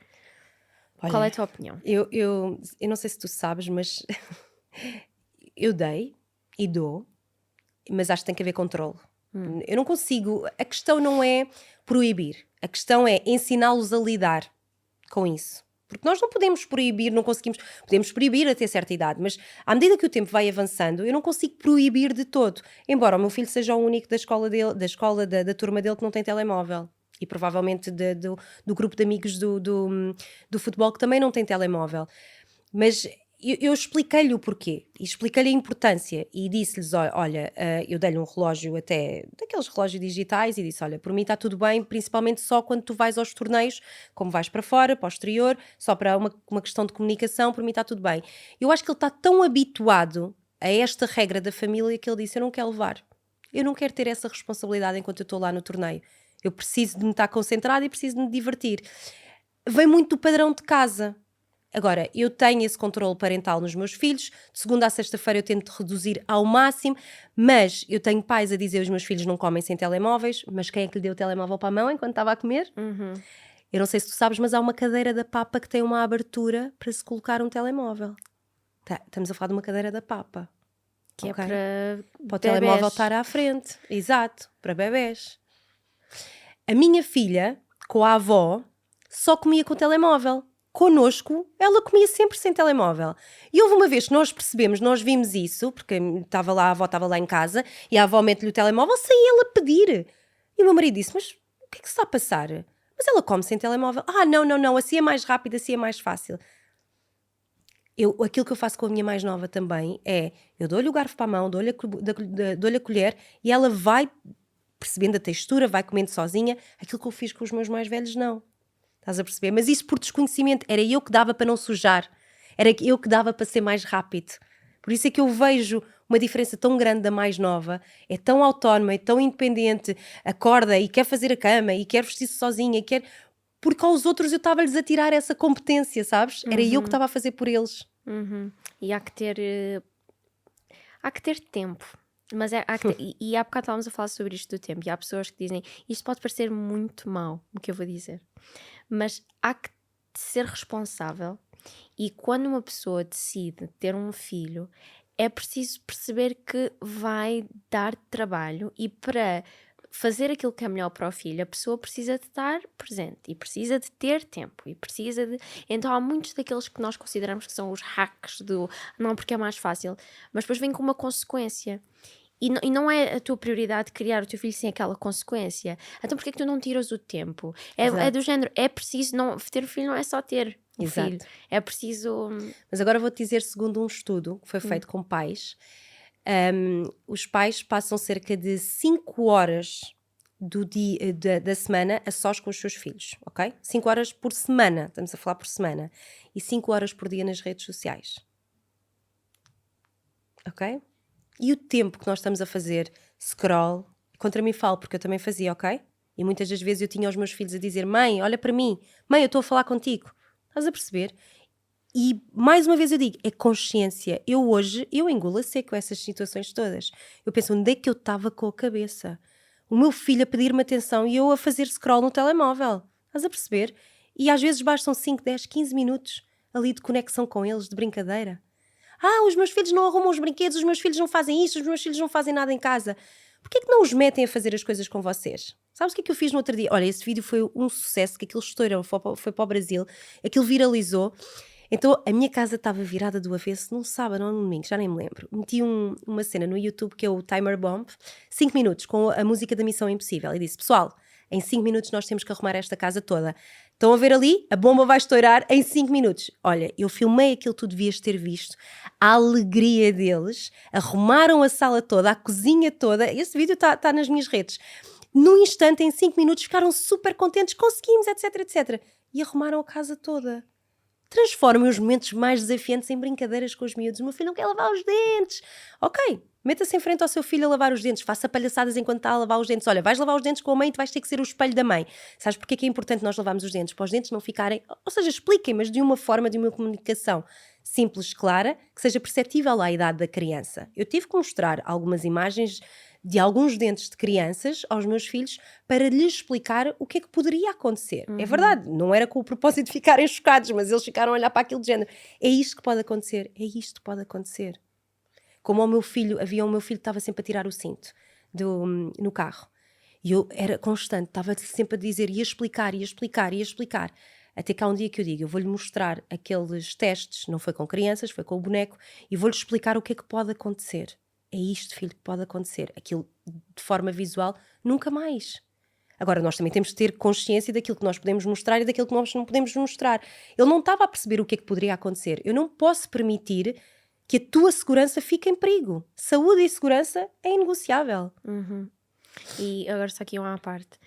Olha, qual é a tua opinião? Eu não sei se tu sabes, mas eu dei e dou, mas acho que tem que haver controle. Eu não consigo, a questão não é proibir, a questão é ensiná-los a lidar com isso. Porque nós não podemos proibir, podemos proibir até certa idade, mas à medida que o tempo vai avançando, eu não consigo proibir de todo. Embora o meu filho seja o único da turma dele que não tem telemóvel. E provavelmente do grupo de amigos do futebol que também não tem telemóvel. Mas eu expliquei-lhe o porquê, e expliquei-lhe a importância, e disse-lhes, olha, eu dei-lhe um relógio até, daqueles relógios digitais, e disse, olha, por mim está tudo bem, principalmente só quando tu vais aos torneios, como vais para fora, para o exterior, só para uma questão de comunicação, por mim está tudo bem. Eu acho que ele está tão habituado a esta regra da família que ele disse, eu não quero levar, eu não quero ter essa responsabilidade enquanto eu estou lá no torneio. Eu preciso de me estar concentrada e preciso de me divertir. Vem muito do padrão de casa. Agora, eu tenho esse controle parental nos meus filhos, de segunda a sexta-feira eu tento reduzir ao máximo, mas eu tenho pais a dizer os meus filhos não comem sem telemóveis, mas quem é que lhe deu o telemóvel para a mão enquanto estava a comer? Eu não sei se tu sabes, mas há uma cadeira da papa que tem uma abertura para se colocar um telemóvel. Estamos a falar de uma cadeira da papa. Que Ok? é Para o bebés. telemóvel estar à frente. Exato, para bebés. A minha filha, com a avó, só comia com o telemóvel. Connosco, ela comia sempre sem telemóvel. E houve uma vez que nós percebemos, nós vimos isso, porque a avó estava lá em casa, e a avó mete-lhe o telemóvel sem ela pedir. E o meu marido disse, mas o que é que se está a passar? Mas ela come sem telemóvel. Ah, não, assim é mais rápido, assim é mais fácil. Aquilo que eu faço com a minha mais nova também é, eu dou-lhe o garfo para a mão, dou-lhe a colher, e ela vai percebendo a textura, vai comendo sozinha. Aquilo que eu fiz com os meus mais velhos, não. Estás a perceber? Mas isso por desconhecimento. Era eu que dava para não sujar. Era eu que dava para ser mais rápido. Por isso é que eu vejo uma diferença tão grande da mais nova. É tão autónoma, é tão independente. Acorda e quer fazer a cama e quer vestir-se sozinha. Porque aos outros eu estava-lhes a tirar essa competência, sabes? Era eu que estava a fazer por eles. E há que ter tempo. Mas e há bocado estávamos a falar sobre isto do tempo. E há pessoas que dizem, isto pode parecer muito mau, o que eu vou dizer. Mas há que ser responsável. E quando uma pessoa decide ter um filho, é preciso perceber que vai dar trabalho, e para fazer aquilo que é melhor para o filho, a pessoa precisa de estar presente e precisa de ter tempo e precisa de... Então há muitos daqueles que nós consideramos que são os hacks do não porque é mais fácil, mas depois vem com uma consequência. E não é a tua prioridade criar o teu filho sem aquela consequência. Então porquê é que tu não tiras o tempo? É do género, é preciso, ter o filho não é só ter o filho. É preciso... Mas agora vou-te dizer, segundo um estudo que foi feito com pais, os pais passam cerca de 5 horas da semana a sós com os seus filhos, ok? 5 horas por semana, estamos a falar por semana. E 5 horas por dia nas redes sociais. Ok? E o tempo que nós estamos a fazer scroll, contra mim falo, porque eu também fazia, ok? E muitas das vezes eu tinha os meus filhos a dizer, mãe, olha para mim, mãe, eu estou a falar contigo. Estás a perceber? E mais uma vez eu digo, é consciência. Eu engulo a seco essas situações todas. Eu penso, onde é que eu estava com a cabeça? O meu filho a pedir-me atenção e eu a fazer scroll no telemóvel. Estás a perceber? E às vezes bastam 5, 10, 15 minutos ali de conexão com eles, de brincadeira. Os meus filhos não arrumam os brinquedos, os meus filhos não fazem isto, os meus filhos não fazem nada em casa. Porquê é que não os metem a fazer as coisas com vocês? Sabes o que é que eu fiz no outro dia? Olha, esse vídeo foi um sucesso, que aquilo estourou, foi para o Brasil, aquilo viralizou. Então a minha casa estava virada do avesso num sábado ou num domingo, já nem me lembro. Meti uma cena no YouTube que é o Timer Bomb, 5 minutos, com a música da Missão Impossível. E disse, pessoal, em 5 minutos nós temos que arrumar esta casa toda. Estão a ver ali? A bomba vai estourar em 5 minutos. Olha, eu filmei aquilo que tu devias ter visto. A alegria deles. Arrumaram a sala toda, a cozinha toda. Esse vídeo está nas minhas redes. Num instante, em 5 minutos, ficaram super contentes. Conseguimos, etc, etc. E arrumaram a casa toda. Transformem os momentos mais desafiantes em brincadeiras com os miúdos. O meu filho não quer lavar os dentes. Ok, meta-se em frente ao seu filho a lavar os dentes. Faça palhaçadas enquanto está a lavar os dentes. Olha, vais lavar os dentes com a mãe e tu vais ter que ser o espelho da mãe. Sabes porque é que é importante nós lavarmos os dentes? Para os dentes não ficarem... Ou seja, expliquem, mas de uma forma, de uma comunicação simples, clara, que seja perceptível à idade da criança. Eu tive que mostrar algumas imagens de alguns dentes de crianças aos meus filhos para lhes explicar o que é que poderia acontecer. É verdade, não era com o propósito de ficarem chocados, mas eles ficaram a olhar para aquilo de género. É isto que pode acontecer, é isto que pode acontecer. Como o meu filho que estava sempre a tirar o cinto no carro. E eu era constante, estava sempre a dizer, ia explicar. Até que há um dia que eu digo, eu vou-lhe mostrar aqueles testes, não foi com crianças, foi com o boneco, e vou-lhe explicar o que é que pode acontecer. É isto, filho, que pode acontecer. Aquilo de forma visual, nunca mais. Agora, nós também temos de ter consciência daquilo que nós podemos mostrar e daquilo que nós não podemos mostrar. Ele não estava a perceber o que é que poderia acontecer. Eu não posso permitir que a tua segurança fique em perigo. Saúde e segurança é inegociável. E agora só aqui uma à parte.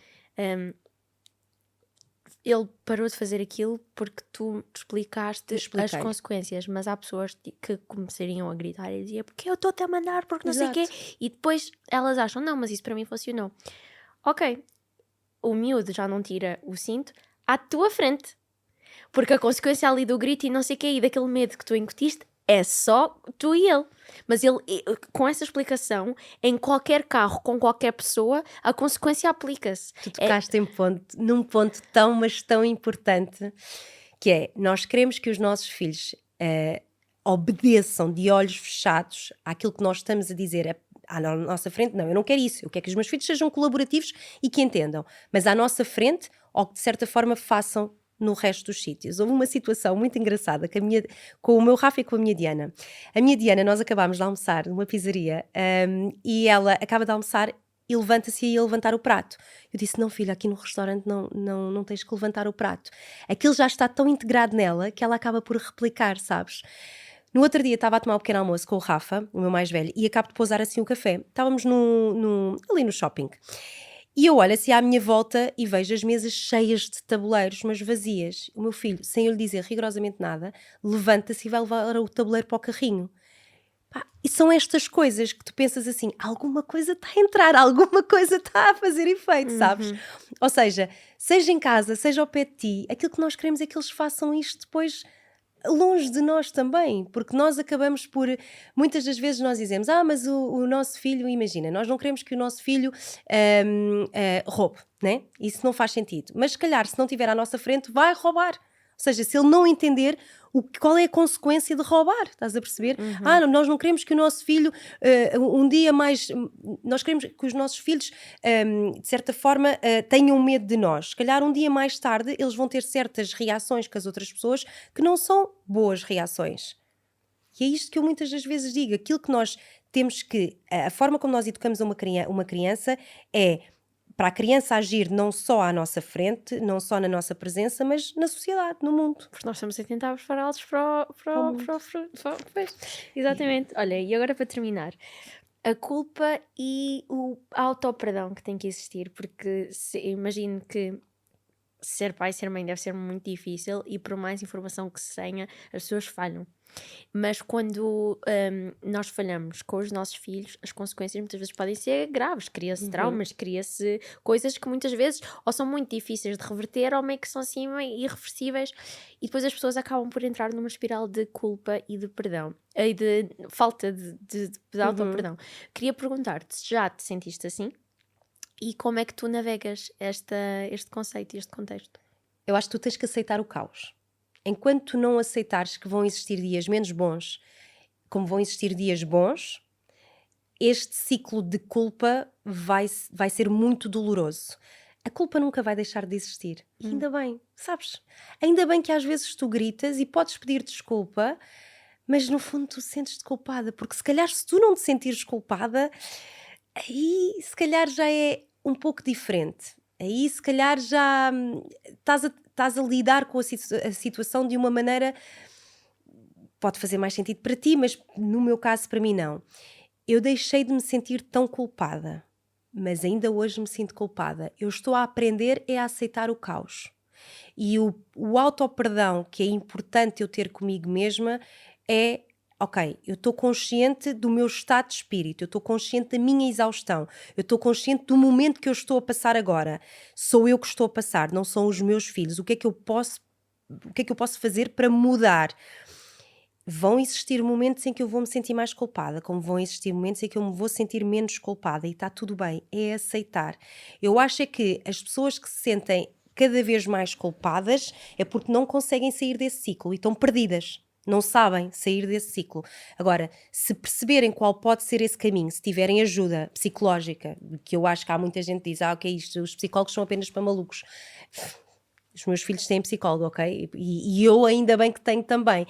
Ele parou de fazer aquilo porque tu explicaste as consequências, mas há pessoas que começariam a gritar e dizer porque eu estou-te a mandar, porque não sei o quê, e depois elas acham, não, mas isso para mim funcionou. Ok, o miúdo já não tira o cinto à tua frente. Porque a consequência ali do grito e não sei o quê, e daquele medo que tu incutiste, é só tu e ele. Mas ele, com essa explicação, em qualquer carro, com qualquer pessoa, a consequência aplica-se. Tu tocaste num ponto tão, mas tão importante, que é, nós queremos que os nossos filhos obedeçam de olhos fechados àquilo que nós estamos a dizer à nossa frente. Não, eu não quero isso, eu quero que os meus filhos sejam colaborativos e que entendam, mas à nossa frente, ou que de certa forma façam no resto dos sítios. Houve uma situação muito engraçada com o meu Rafa e com a minha Diana. A minha Diana, nós acabámos de almoçar numa pizzaria e ela acaba de almoçar e levanta-se e ia levantar o prato. Eu disse, não filha, aqui no restaurante não tens que levantar o prato. Aquilo já está tão integrado nela que ela acaba por replicar, sabes? No outro dia estava a tomar um pequeno almoço com o Rafa, o meu mais velho, e acabo de pousar assim o café. Estávamos ali no shopping. E eu olho assim à minha volta e vejo as mesas cheias de tabuleiros, mas vazias. O meu filho, sem eu lhe dizer rigorosamente nada, levanta-se e vai levar o tabuleiro para o carrinho. Pá, e são estas coisas que tu pensas assim, alguma coisa está a entrar, alguma coisa está a fazer efeito, sabes? Ou seja em casa, seja ao pé de ti, aquilo que nós queremos é que eles façam isto depois longe de nós também, porque nós acabamos por, muitas das vezes nós dizemos, mas o nosso filho, imagina, nós não queremos que o nosso filho roube, né? Isso não faz sentido, mas se calhar se não estiver à nossa frente vai roubar, ou seja, se ele não entender qual é a consequência de roubar, estás a perceber? Nós não queremos que o nosso filho um dia mais, nós queremos que os nossos filhos de certa forma tenham medo de nós, se calhar um dia mais tarde eles vão ter certas reações com as outras pessoas que não são boas reações, e é isto que eu muitas das vezes digo, aquilo que nós temos que, a forma como nós educamos uma criança é para a criança agir não só à nossa frente, não só na nossa presença, mas na sociedade, no mundo. Porque nós estamos a tentar prepará-los para pois, exatamente. Olha, e agora para terminar, a culpa e o auto-perdão que tem que existir, porque imagino que ser pai e ser mãe deve ser muito difícil e por mais informação que se tenha, as pessoas falham. Mas quando nós falhamos com os nossos filhos, as consequências muitas vezes podem ser graves. Cria-se traumas, cria-se coisas que muitas vezes ou são muito difíceis de reverter ou meio que são assim meio irreversíveis, e depois as pessoas acabam por entrar numa espiral de culpa e de perdão, e de falta de auto-perdão. Queria perguntar-te se já te sentiste assim e como é que tu navegas este conceito e este contexto. Eu acho que tu tens que aceitar o caos. Enquanto tu não aceitares que vão existir dias menos bons, como vão existir dias bons, este ciclo de culpa vai ser muito doloroso. A culpa nunca vai deixar de existir. E ainda bem, sabes? Ainda bem que às vezes tu gritas e podes pedir desculpa, mas no fundo tu sentes-te culpada, porque se calhar se tu não te sentires culpada, aí se calhar já é um pouco diferente. Aí se calhar já estás a lidar com a situação de uma maneira, pode fazer mais sentido para ti, mas no meu caso para mim não. Eu deixei de me sentir tão culpada, mas ainda hoje me sinto culpada. Eu estou a aprender a aceitar o caos. E o auto-perdão que é importante eu ter comigo mesma é, ok, eu estou consciente do meu estado de espírito, eu estou consciente da minha exaustão, eu estou consciente do momento que eu estou a passar agora. Sou eu que estou a passar, não são os meus filhos. O que é que eu posso fazer para mudar? Vão existir momentos em que eu vou me sentir mais culpada, como vão existir momentos em que eu me vou sentir menos culpada, e está tudo bem, é aceitar. Eu acho é que as pessoas que se sentem cada vez mais culpadas é porque não conseguem sair desse ciclo e estão perdidas. Não sabem sair desse ciclo. Agora, se perceberem qual pode ser esse caminho, se tiverem ajuda psicológica, que eu acho que há muita gente que diz, ok, os psicólogos são apenas para malucos. Os meus filhos têm psicólogo, ok? E eu ainda bem que tenho também.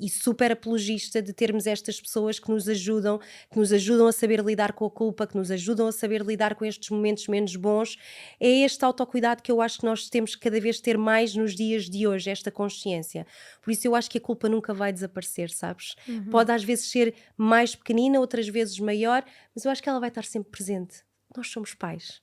E super apologista de termos estas pessoas que nos ajudam a saber lidar com a culpa, que nos ajudam a saber lidar com estes momentos menos bons. É este autocuidado que eu acho que nós temos que cada vez ter mais nos dias de hoje, esta consciência. Por isso eu acho que a culpa nunca vai desaparecer, sabes? Pode às vezes ser mais pequenina, outras vezes maior, mas eu acho que ela vai estar sempre presente. Nós somos pais.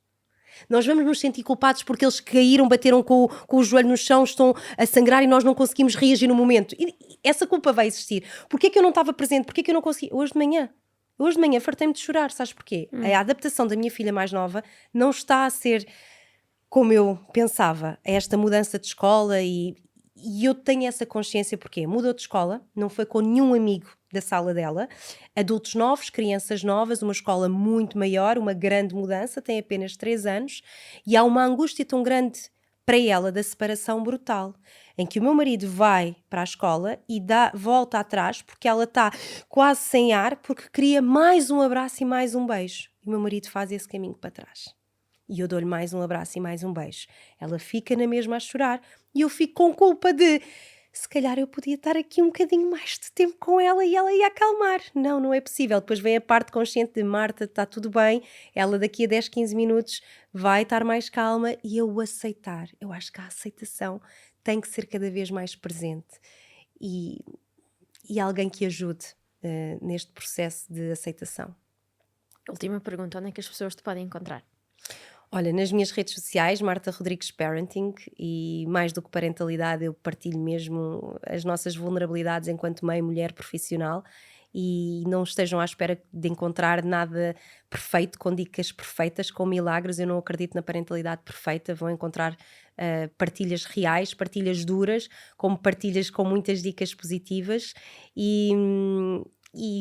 Nós vamos nos sentir culpados porque eles caíram, bateram com o joelho no chão, estão a sangrar e nós não conseguimos reagir no momento. E essa culpa vai existir. Porquê é que eu não estava presente? Porquê é que eu não consegui? Hoje de manhã fartei-me de chorar, sabes porquê? A adaptação da minha filha mais nova não está a ser como eu pensava. É esta mudança de escola e E eu tenho essa consciência porque mudou de escola, não foi com nenhum amigo da sala dela, adultos novos, crianças novas, uma escola muito maior, uma grande mudança, tem apenas 3 anos, e há uma angústia tão grande para ela da separação brutal, em que o meu marido vai para a escola e volta atrás porque ela está quase sem ar, porque queria mais um abraço e mais um beijo. E o meu marido faz esse caminho para trás. E eu dou-lhe mais um abraço e mais um beijo. Ela fica na mesma a chorar e eu fico com culpa de se calhar eu podia estar aqui um bocadinho mais de tempo com ela e ela ia acalmar. Não, não é possível. Depois vem a parte consciente de Marta, está tudo bem, ela daqui a 10, 15 minutos vai estar mais calma e eu o aceitar. Eu acho que a aceitação tem que ser cada vez mais presente e alguém que ajude neste processo de aceitação. Última pergunta, onde é que as pessoas te podem encontrar? Olha, nas minhas redes sociais, Marta Rodrigues Parenting, e mais do que parentalidade, eu partilho mesmo as nossas vulnerabilidades enquanto mãe, mulher, profissional, e não estejam à espera de encontrar nada perfeito, com dicas perfeitas, com milagres. Eu não acredito na parentalidade perfeita, vão encontrar partilhas reais, partilhas duras, como partilhas com muitas dicas positivas, e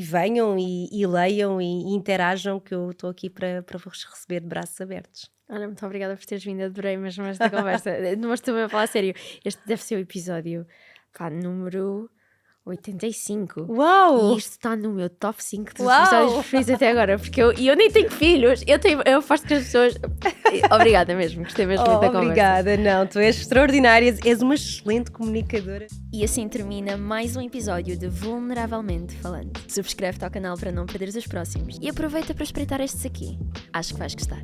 venham e leiam e interajam, que eu estou aqui para vos receber de braços abertos. Olha, muito obrigada por teres vindo, adorei mesmo esta conversa. Mas estou-me a falar a sério, este deve ser o episódio número 85. Uau! E isto está no meu top 5 dos episódios preferidos até agora, porque eu nem tenho filhos, eu aposto que as pessoas... Obrigada mesmo, gostei mesmo muito da conversa. Obrigada, não, tu és extraordinária, és uma excelente comunicadora. E assim termina mais um episódio de Vulneravelmente Falando. Subscreve-te ao canal para não perderes os próximos e aproveita para espreitar estes aqui. Acho que vais gostar.